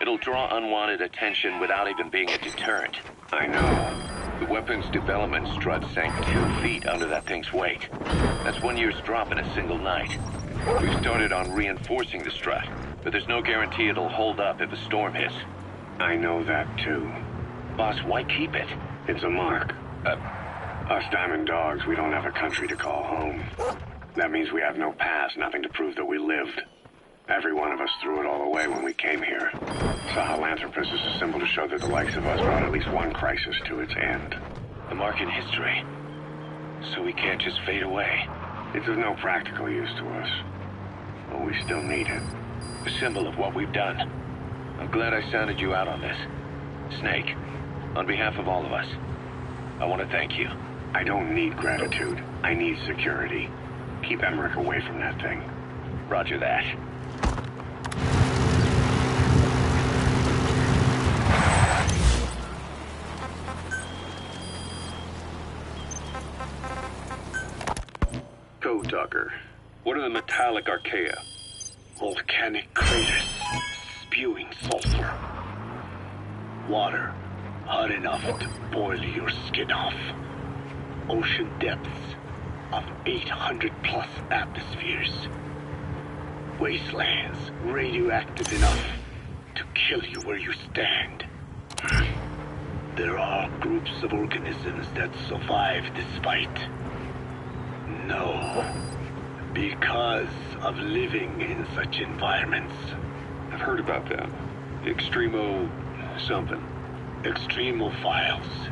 Speaker 3: It'll draw unwanted attention without even being a deterrent.
Speaker 1: I know.
Speaker 3: The weapon's development strut sank 2 feet under that thing's weight. That's 1 year's drop in a single night. We've started on reinforcing the strut, but there's no guarantee it'll hold up if a storm hits.
Speaker 1: I know that too.
Speaker 3: Boss, why keep it?
Speaker 1: It's a mark. Us Diamond Dogs, we don't have a country to call home. That means we have no past, nothing to prove that we lived. Every one of us threw it all away when we came here. Sahelanthropus is a symbol to show that the likes of us brought at least one crisis to its end.
Speaker 3: A mark in history. So we can't just fade away.
Speaker 1: It's of no practical use to us. But we still need it.
Speaker 3: A symbol of what we've done. I'm glad I sounded you out on this. Snake, on behalf of all of us, I want to thank you.
Speaker 1: I don't need gratitude. I need security. Keep Emmerich away from that thing.
Speaker 3: Roger that.
Speaker 1: Go, Tucker. What are the metallic archaea?
Speaker 2: Volcanic craters spewing sulfur. Water hot enough to boil your skin off. Ocean depths of 800 plus atmospheres. Wastelands radioactive enough to kill you where you stand. There are groups of organisms that survive this fight. No, because of living in such environments.
Speaker 1: I've heard about that. The Extremo something.
Speaker 2: Extremophiles.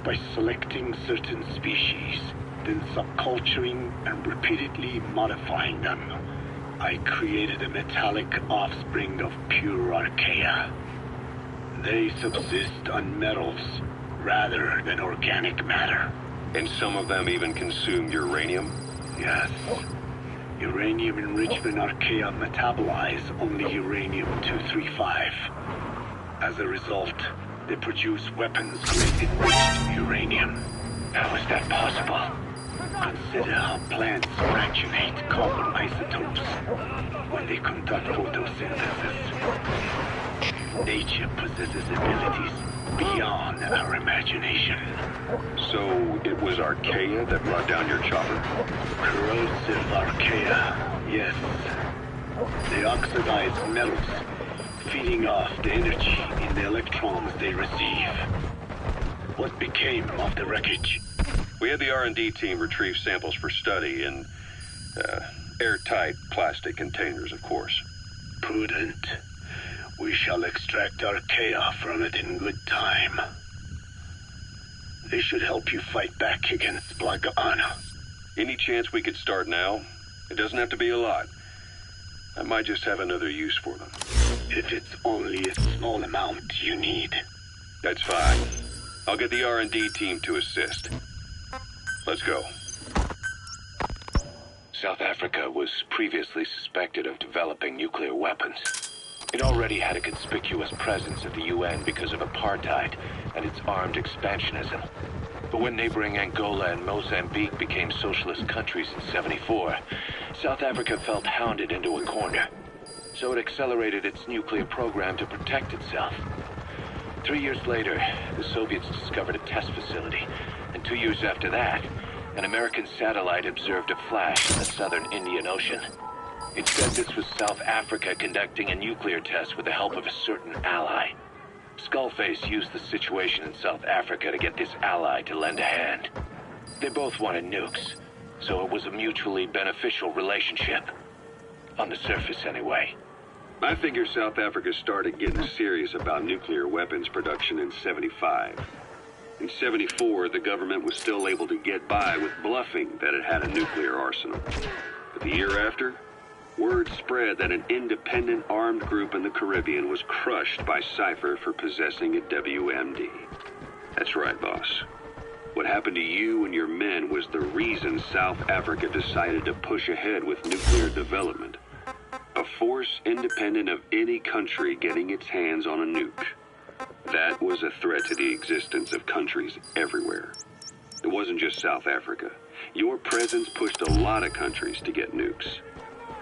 Speaker 2: By selecting certain species, then subculturing and repeatedly modifying them, I created a metallic offspring of pure archaea. They subsist on metals rather than organic matter.
Speaker 1: And some of them even consume uranium?
Speaker 2: Yes. Uranium enrichment archaea metabolize only uranium-235. As a result, they produce weapons with enriched uranium.
Speaker 3: How is that possible?
Speaker 2: Consider how plants fractionate carbon isotopes when they conduct photosynthesis. Nature possesses abilities beyond our imagination.
Speaker 1: So it was archaea that brought down your chopper?
Speaker 2: Corrosive archaea, yes. They oxidize metals, feeding off the energy in the electrons they receive. What became of the wreckage?
Speaker 1: We had the R&D team retrieve samples for study in airtight plastic containers, of course.
Speaker 2: Prudent. We shall extract archaea from it in good time. They should help you fight back against Blagana.
Speaker 1: Any chance we could start now? It doesn't have to be a lot. I might just have another use for them.
Speaker 2: If it's only a small amount you need.
Speaker 1: That's fine. I'll get the R&D team to assist. Let's go.
Speaker 3: South Africa was previously suspected of developing nuclear weapons. It already had a conspicuous presence at the UN because of apartheid and its armed expansionism. But when neighboring Angola and Mozambique became socialist countries in '74, South Africa felt hounded into a corner. So it accelerated its nuclear program to protect itself. 3 years later, the Soviets discovered a test facility, and 2 years after that, an American satellite observed a flash in the southern Indian Ocean. It said this was South Africa conducting a nuclear test with the help of a certain ally. Skullface used the situation in South Africa to get this ally to lend a hand. They both wanted nukes, so it was a mutually beneficial relationship. On the surface, anyway.
Speaker 1: I figure South Africa started getting serious about nuclear weapons production in '75. In '74, the government was still able to get by with bluffing that it had a nuclear arsenal. But the year after, word spread that an independent armed group in the Caribbean was crushed by Cypher for possessing a WMD. That's right, boss. What happened to you and your men was the reason South Africa decided to push ahead with nuclear development. A force independent of any country getting its hands on a nuke. That was a threat to the existence of countries everywhere. It wasn't just South Africa. Your presence pushed a lot of countries to get nukes.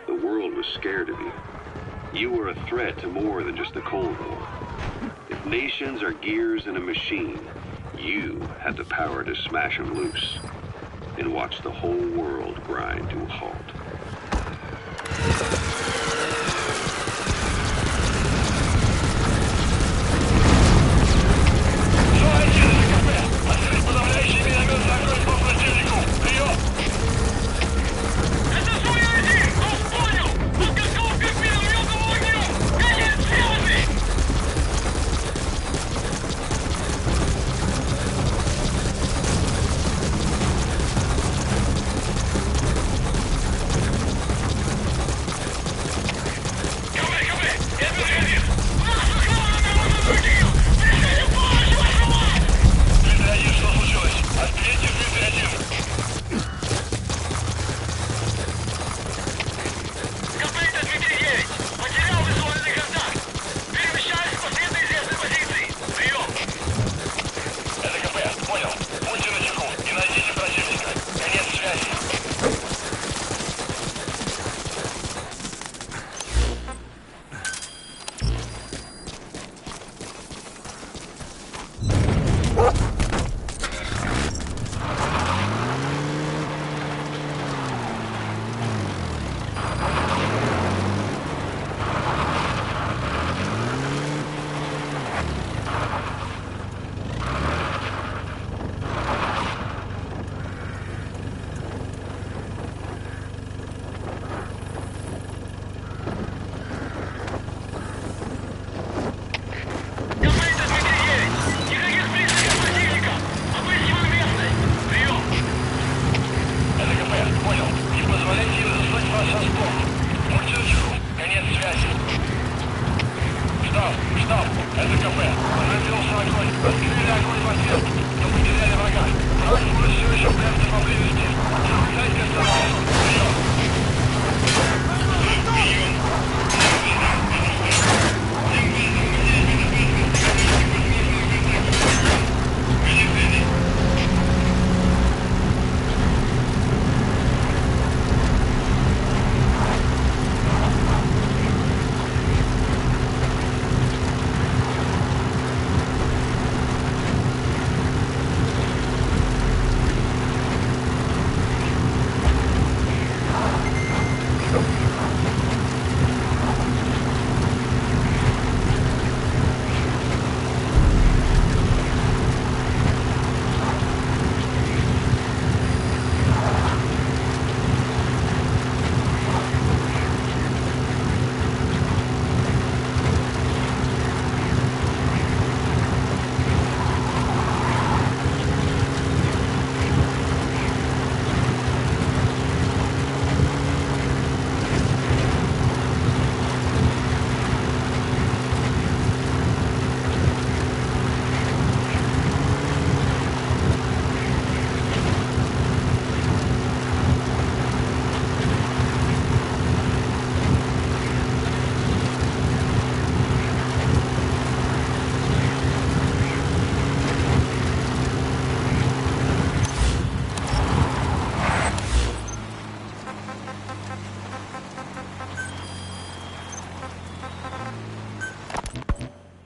Speaker 1: The world was scared of you. You were a threat to more than just the Cold War. If nations are gears in a machine, you had the power to smash them loose and watch the whole world grind to a halt.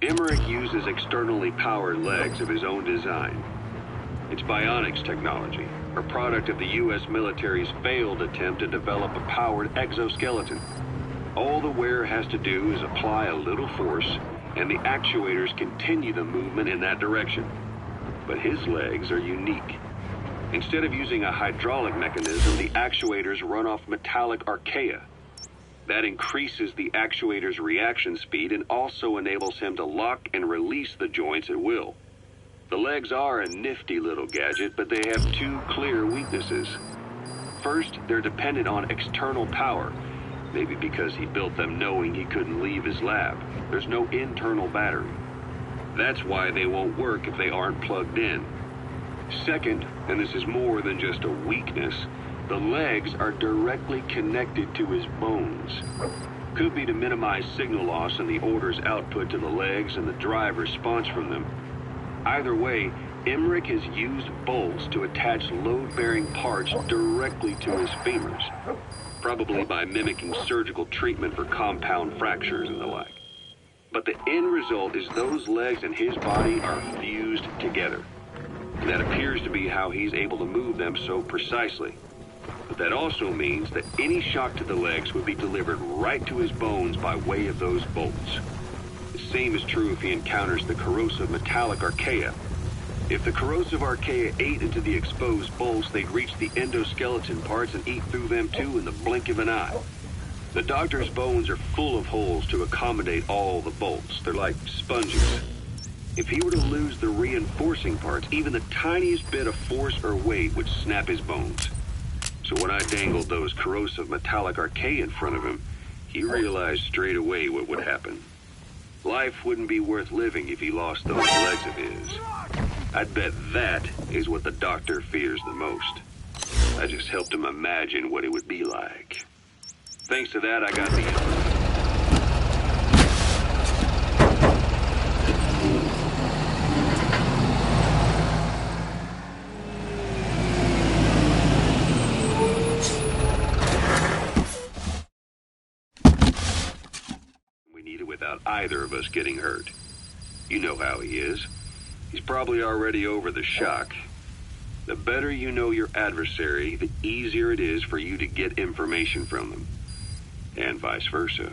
Speaker 1: Emmerich uses externally powered legs of his own design. It's bionics technology, a product of the U.S. military's failed attempt to develop a powered exoskeleton. All the wearer has to do is apply a little force, and the actuators continue the movement in that direction. But his legs are unique. Instead of using a hydraulic mechanism, the actuators run off metallic archaea. That increases the actuator's reaction speed and also enables him to lock and release the joints at will. The legs are a nifty little gadget, but they have two clear weaknesses. First, they're dependent on external power, maybe because he built them knowing he couldn't leave his lab. There's no internal battery. That's why they won't work if they aren't plugged in. Second, and this is more than just a weakness, the legs are directly connected to his bones. Could be to minimize signal loss and the orders output to the legs and the drive response from them. Either way, Emmerich has used bolts to attach load-bearing parts directly to his femurs, probably by mimicking surgical treatment for compound fractures and the like. But the end result is those legs and his body are fused together. And that appears to be how he's able to move them so precisely. But that also means that any shock to the legs would be delivered right to his bones by way of those bolts. The same is true if he encounters the corrosive metallic archaea. If the corrosive archaea ate into the exposed bolts, they'd reach the endoskeleton parts and eat through them too in the blink of an eye. The doctor's bones are full of holes to accommodate all the bolts. They're like sponges. If he were to lose the reinforcing parts, even the tiniest bit of force or weight would snap his bones. So when I dangled those corrosive metallic archaea in front of him, he realized straight away what would happen. Life wouldn't be worth living if he lost those legs of his. I'd bet that is what the doctor fears the most. I just helped him imagine what it would be like. Thanks to that, I got the... without either of us getting hurt. You know how he is. He's probably already over the shock. The better you know your adversary, the easier it is for you to get information from them. And vice versa.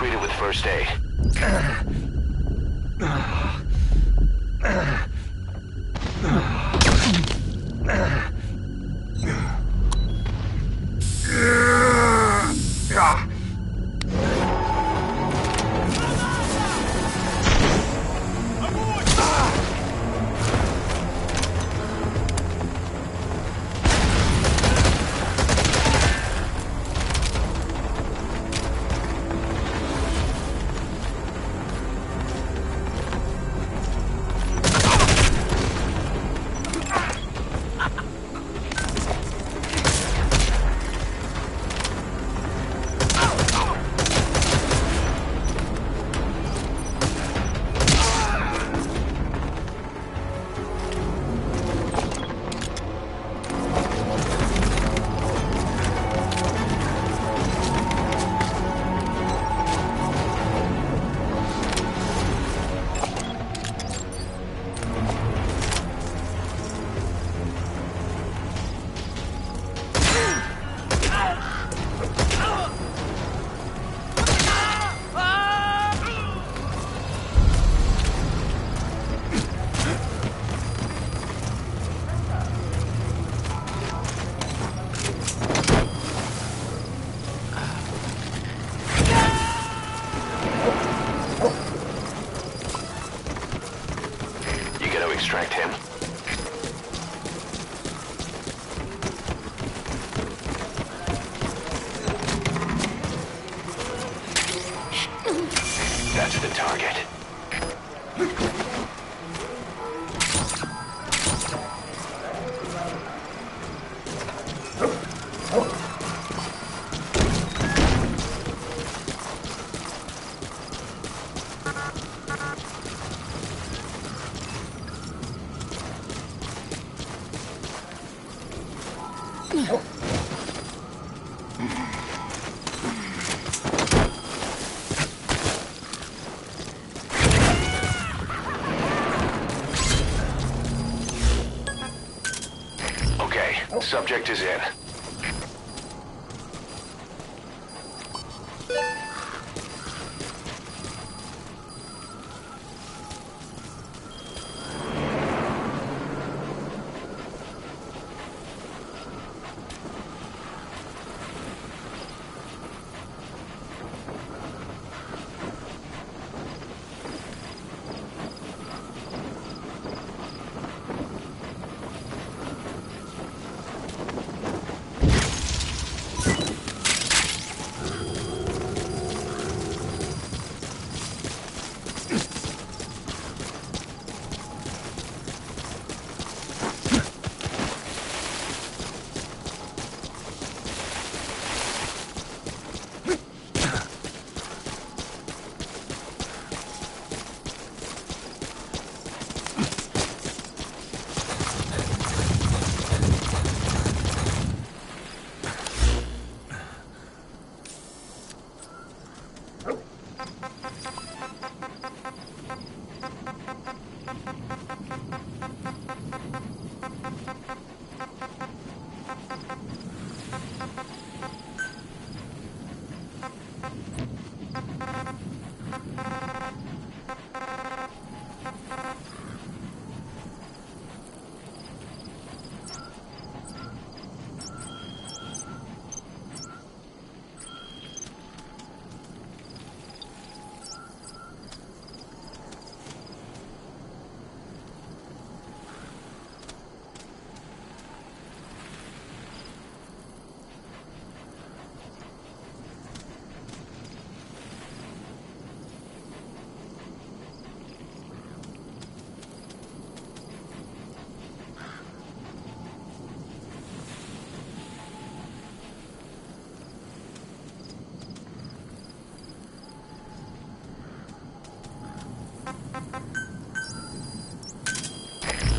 Speaker 4: treated with first aid. Extract him. That's the target. Okay, subject is in.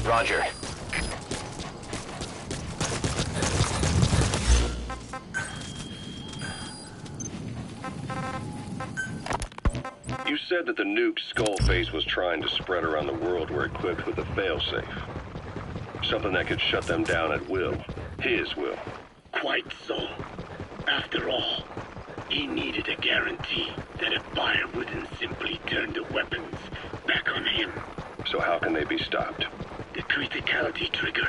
Speaker 4: Roger.
Speaker 1: You said that the nuke Skullface was trying to spread around the world were equipped with a failsafe. Something that could shut them down at will. His will.
Speaker 2: Quite so. After all, he needed a guarantee that if
Speaker 1: be stopped.
Speaker 2: The criticality trigger,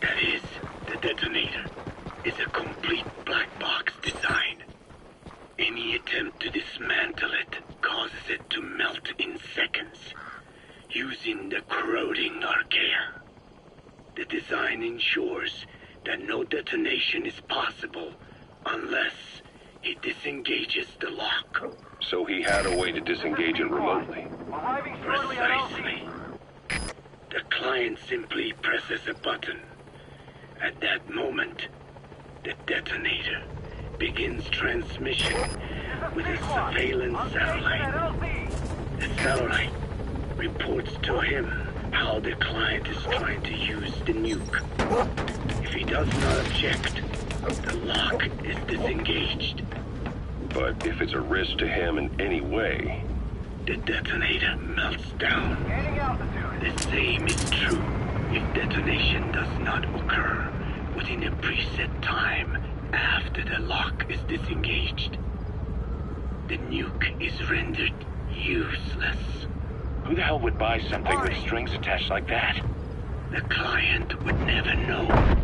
Speaker 2: that is, the detonator, is a complete black box design. Any attempt to dismantle it causes it to melt in seconds, using the corroding archaea. The design ensures that no detonation is possible unless he disengages the lock.
Speaker 1: So he had a way to disengage it remotely.
Speaker 5: Arriving shortly at LZ.
Speaker 2: Precisely. The client simply presses a button. At that moment, the detonator begins transmission with a surveillance
Speaker 5: On station at
Speaker 2: satellite.
Speaker 5: LZ.
Speaker 2: The satellite reports to him how the client is trying to use the nuke. If he does not object, the lock is disengaged.
Speaker 1: But if it's a risk to him in any way,
Speaker 2: The detonator melts down.
Speaker 5: Gaining altitude.
Speaker 2: The same is true if detonation does not occur within a preset time after the lock is disengaged. The nuke is rendered useless.
Speaker 3: Who the hell would buy something with strings attached like that?
Speaker 2: The client would never know.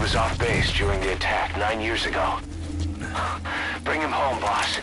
Speaker 4: was off base during the attack 9 years ago. Bring him home, boss.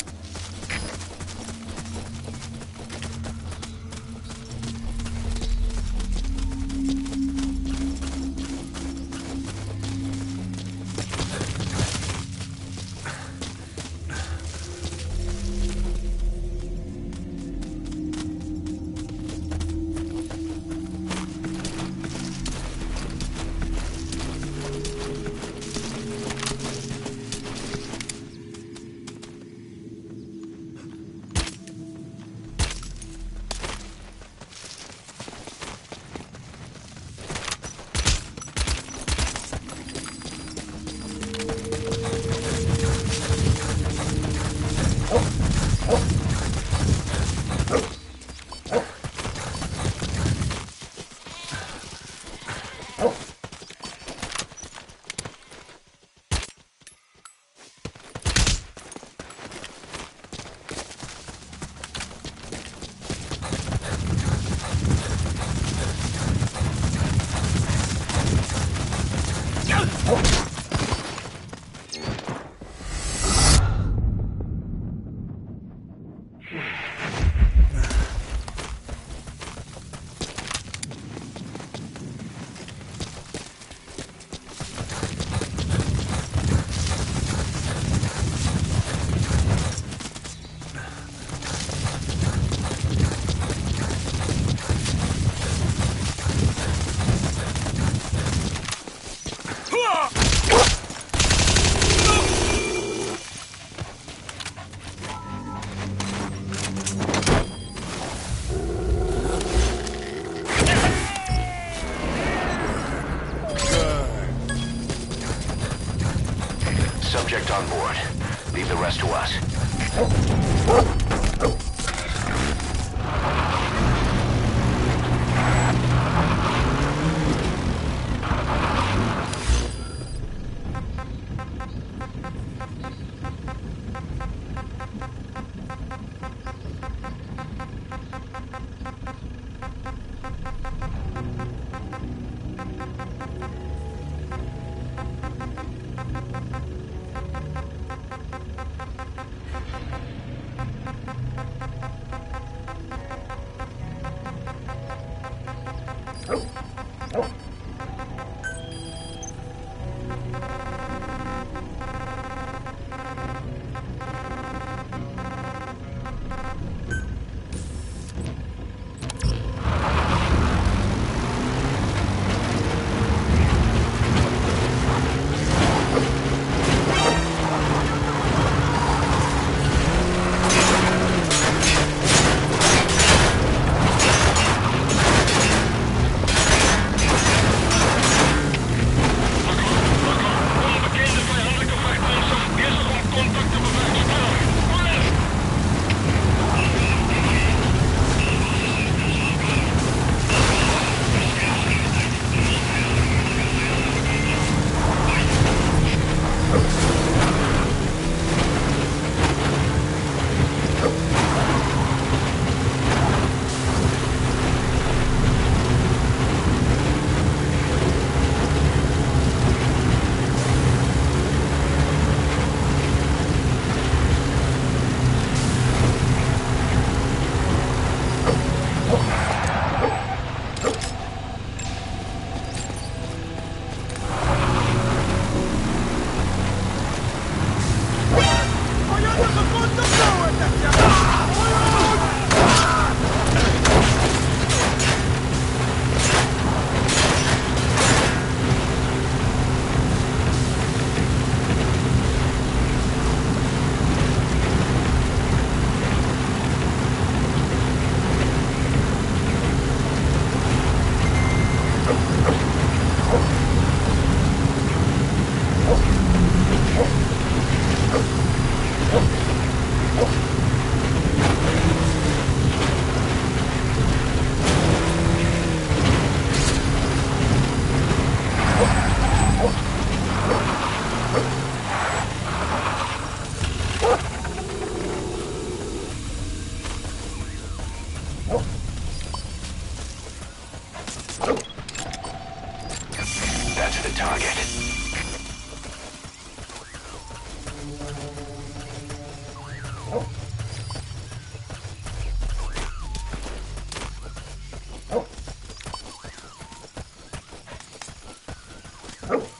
Speaker 4: Subject on board. Leave the rest to us. That's the target.
Speaker 6: Hands up.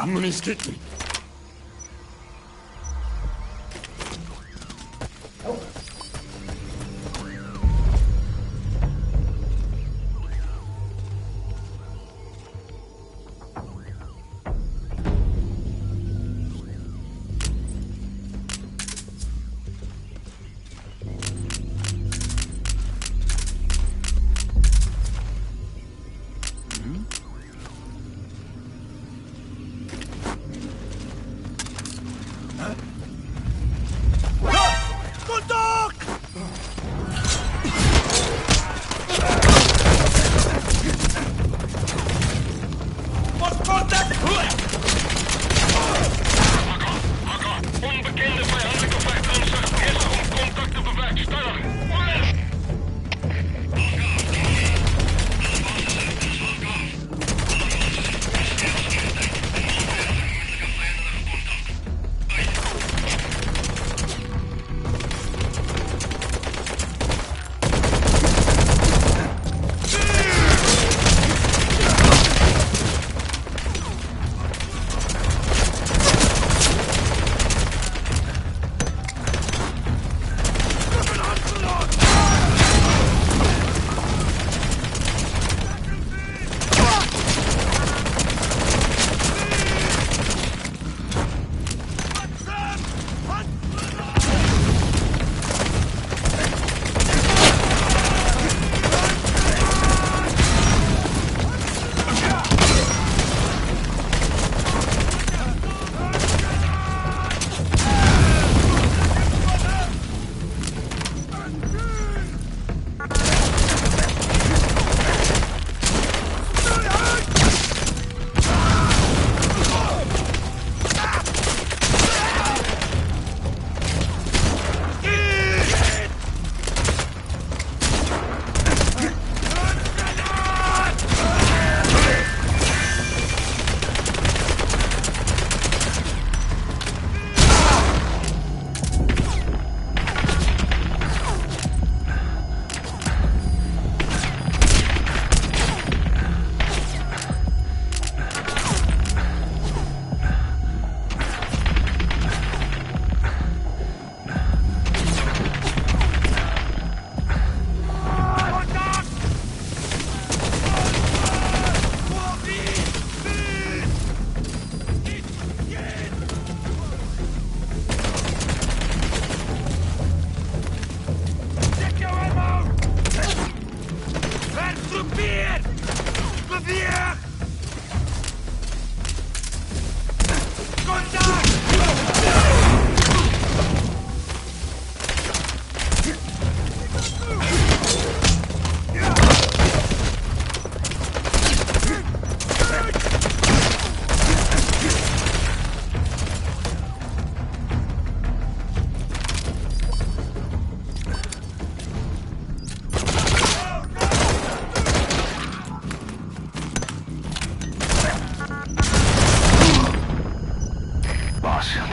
Speaker 6: Mniskitni.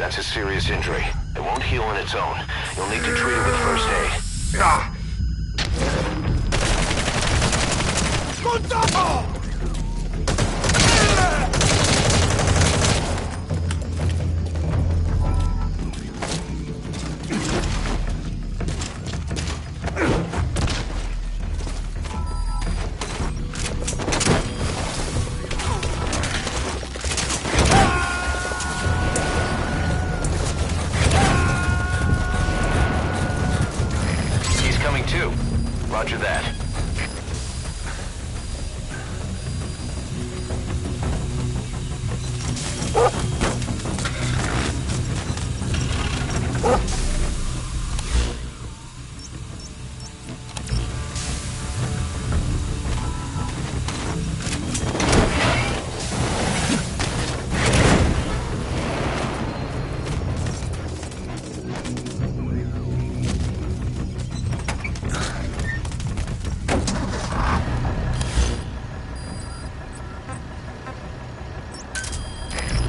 Speaker 4: That's a serious injury. It won't heal on its own. You'll need to treat it with first aid. Roger that.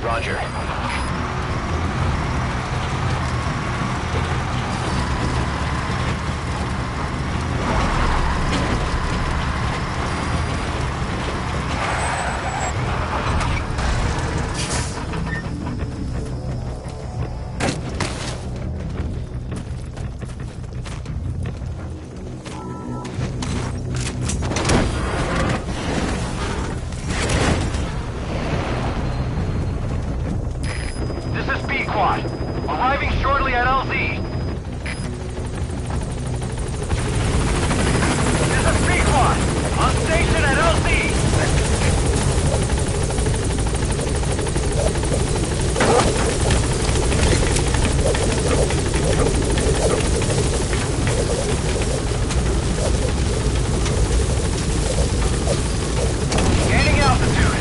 Speaker 4: Roger.
Speaker 5: Arriving shortly at LZ. This is P-Quad. On station at LZ. Gaining altitude.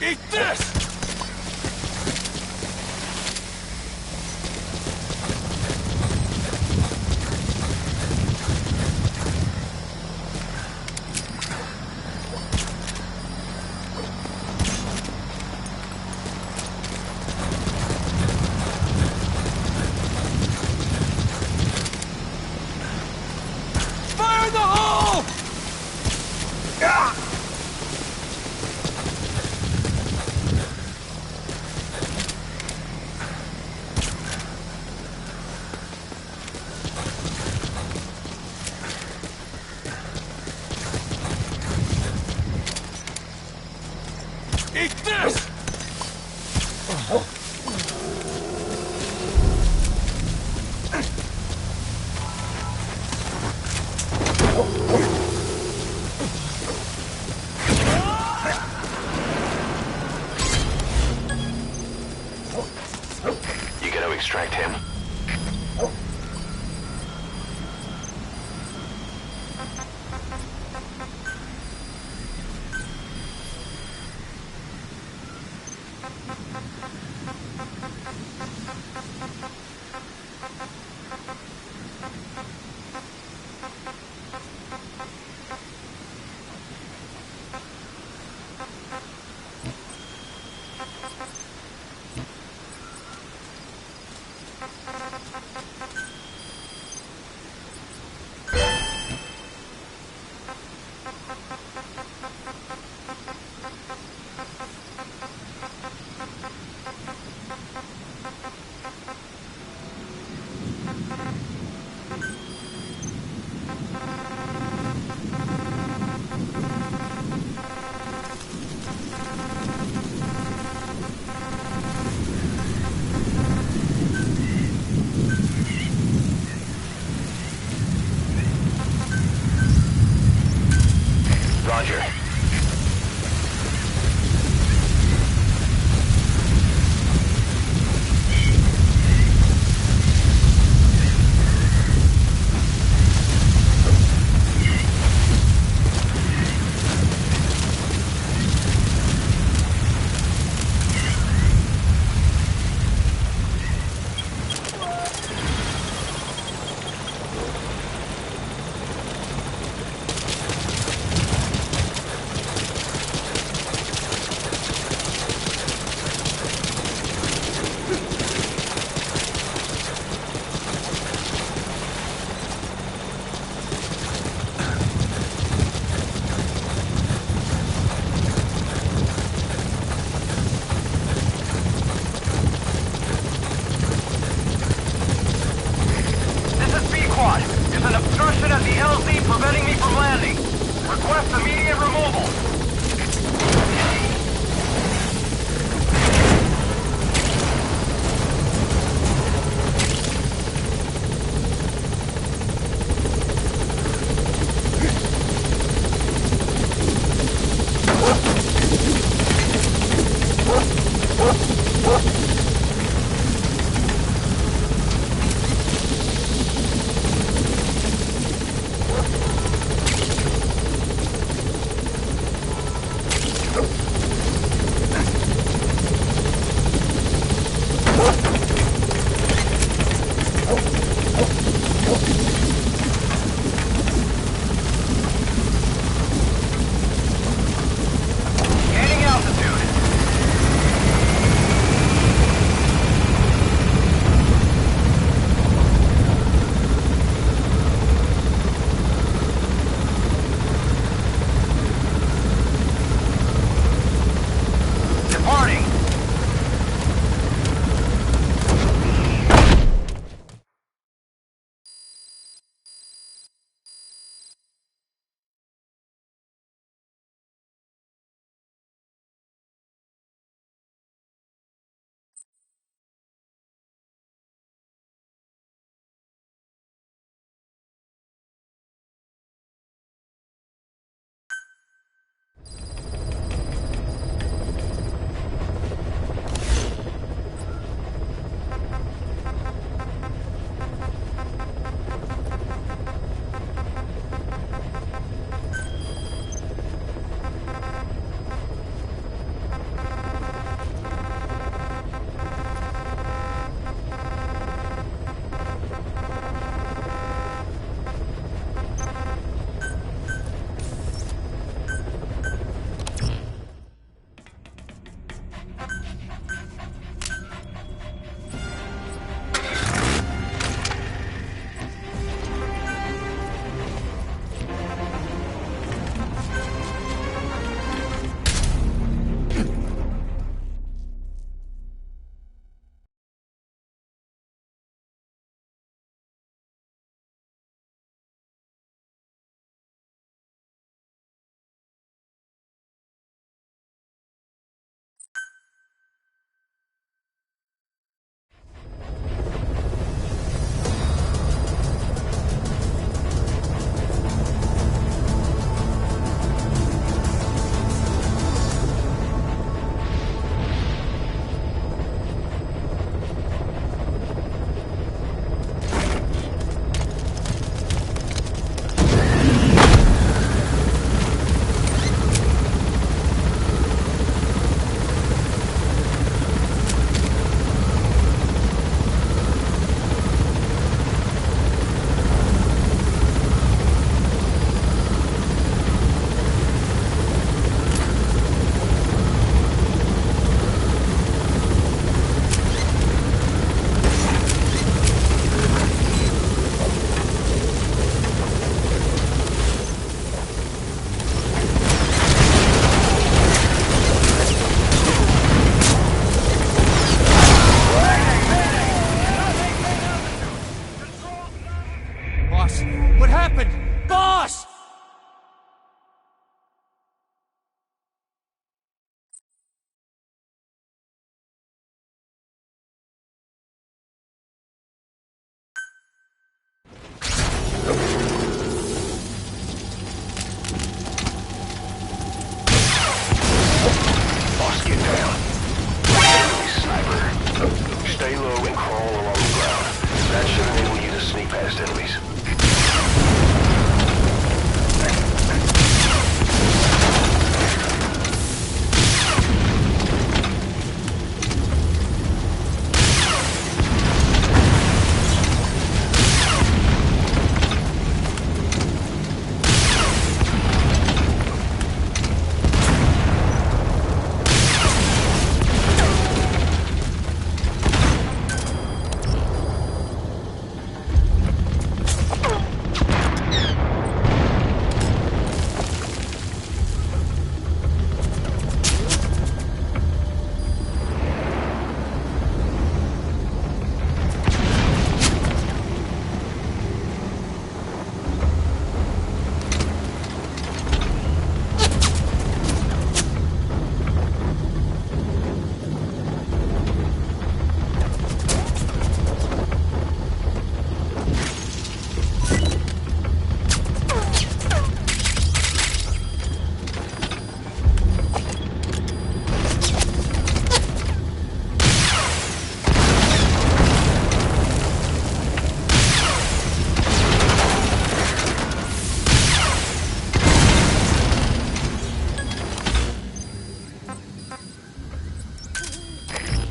Speaker 6: Eat this! Fire in the hole! Ah! Eat this!
Speaker 4: You gotta extract him. low and crawl along the ground. That should enable you to sneak past enemies.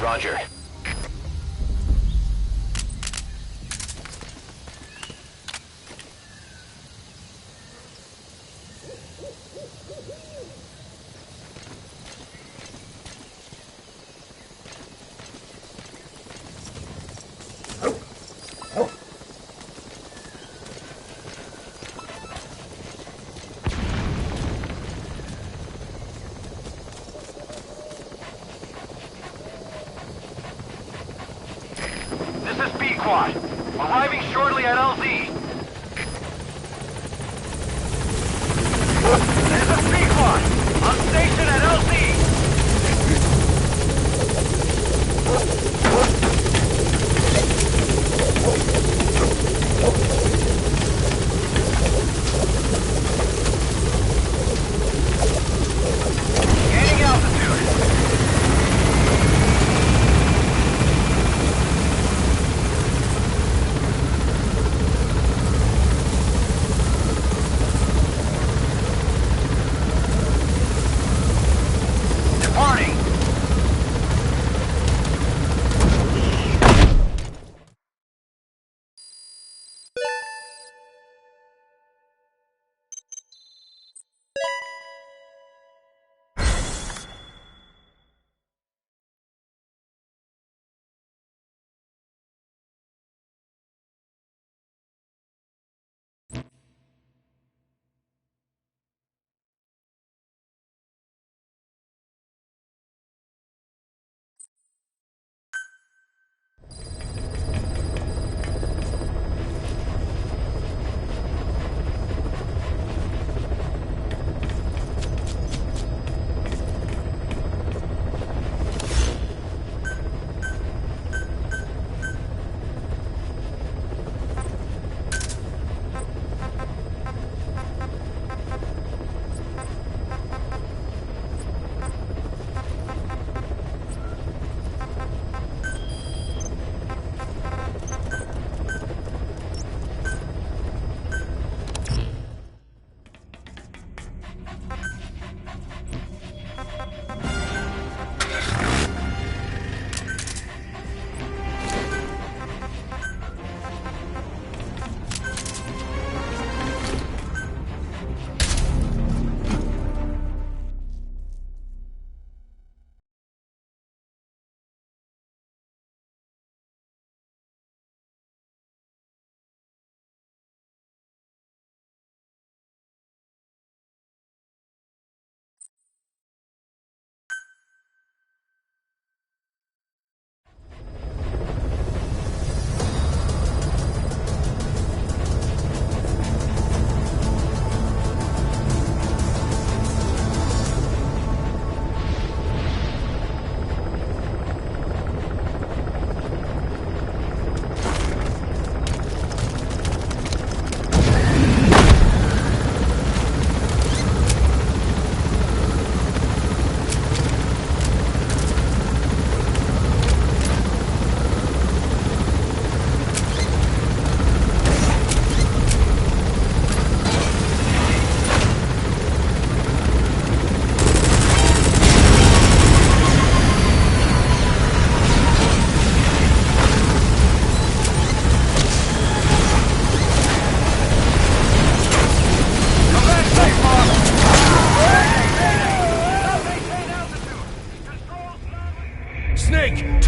Speaker 4: Roger.
Speaker 5: This is B-Quad. Arriving shortly at LZ. This is B-Quad. On station at LZ. Gaining altitude.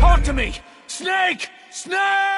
Speaker 6: talk to me! Snake! Snake!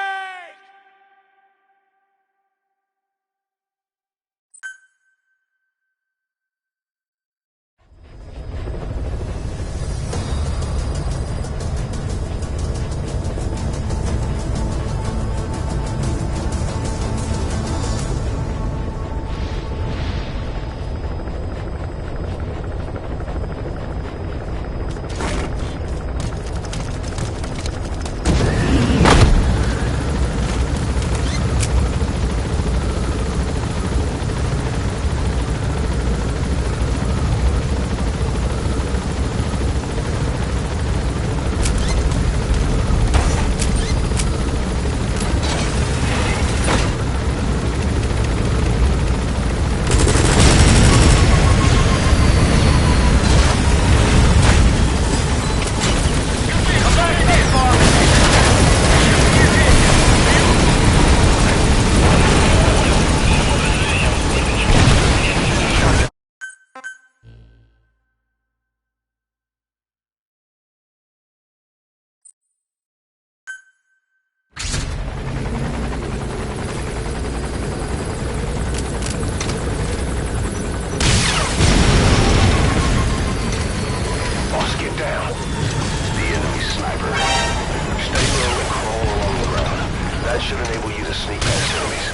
Speaker 4: That should enable you to sneak past enemies.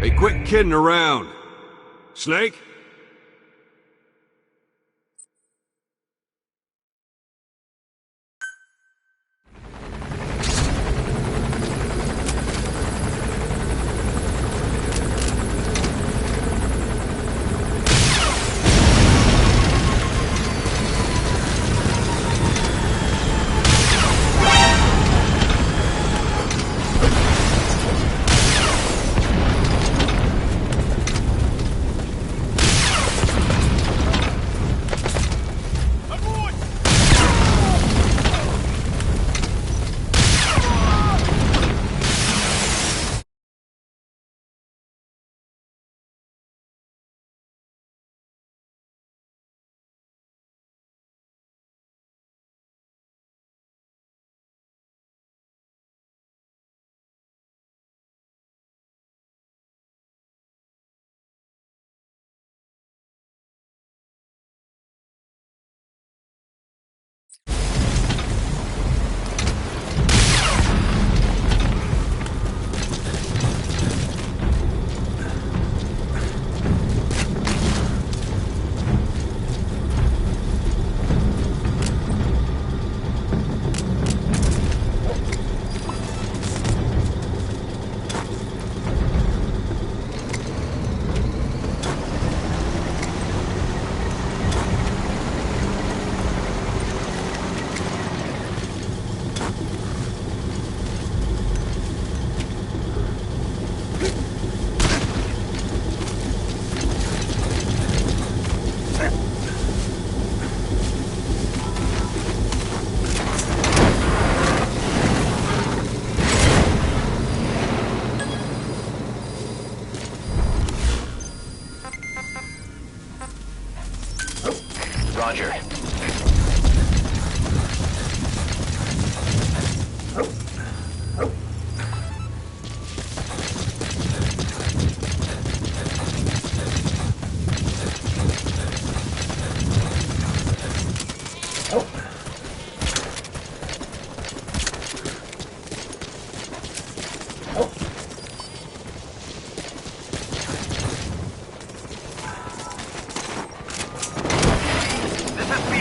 Speaker 7: Hey, quit kidding around. Snake?
Speaker 4: Roger.
Speaker 5: This is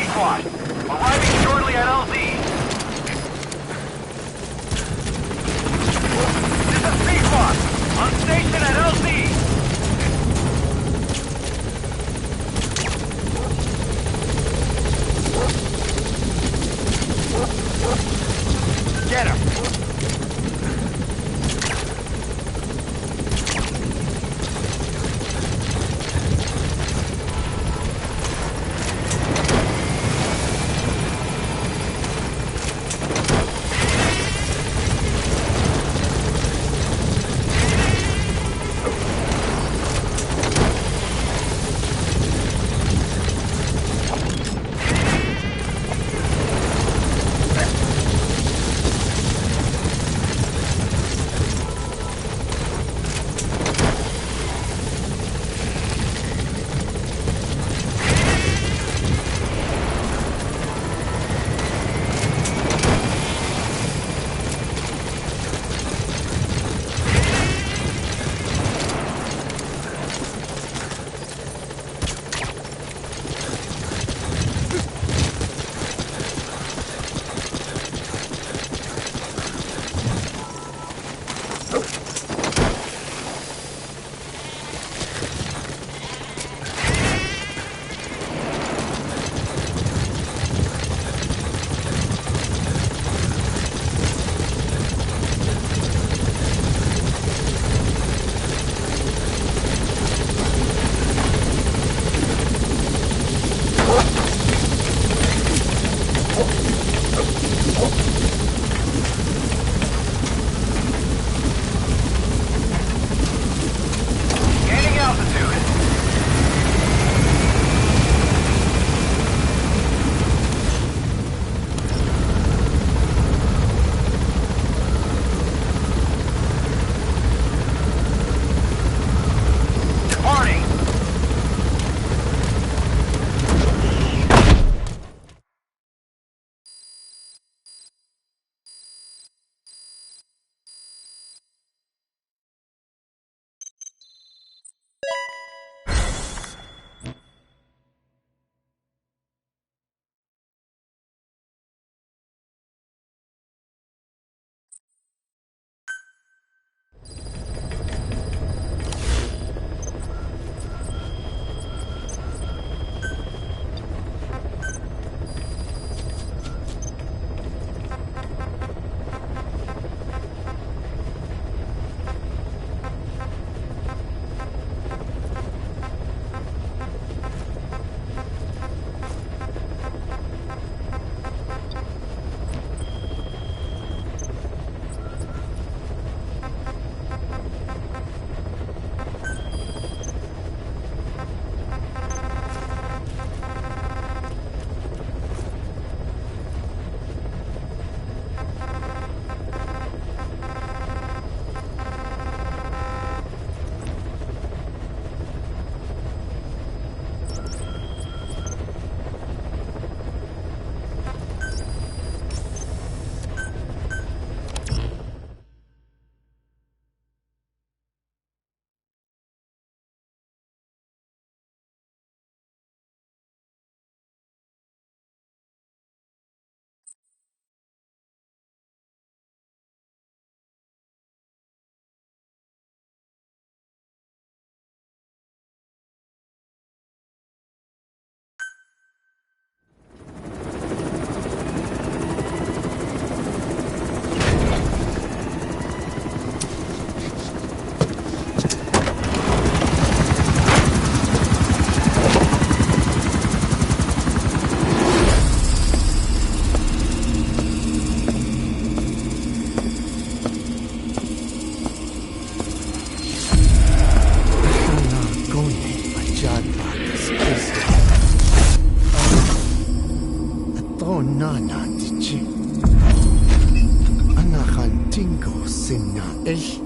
Speaker 8: Tinko sinna ich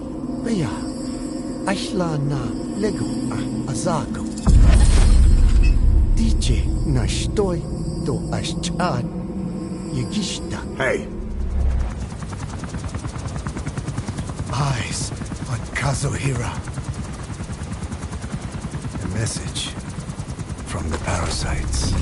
Speaker 8: baya ashla na lego azago DJ na stoy do ashchad yegishta.
Speaker 7: Hey,
Speaker 8: Eyes on Kazuhira. A message from the parasites.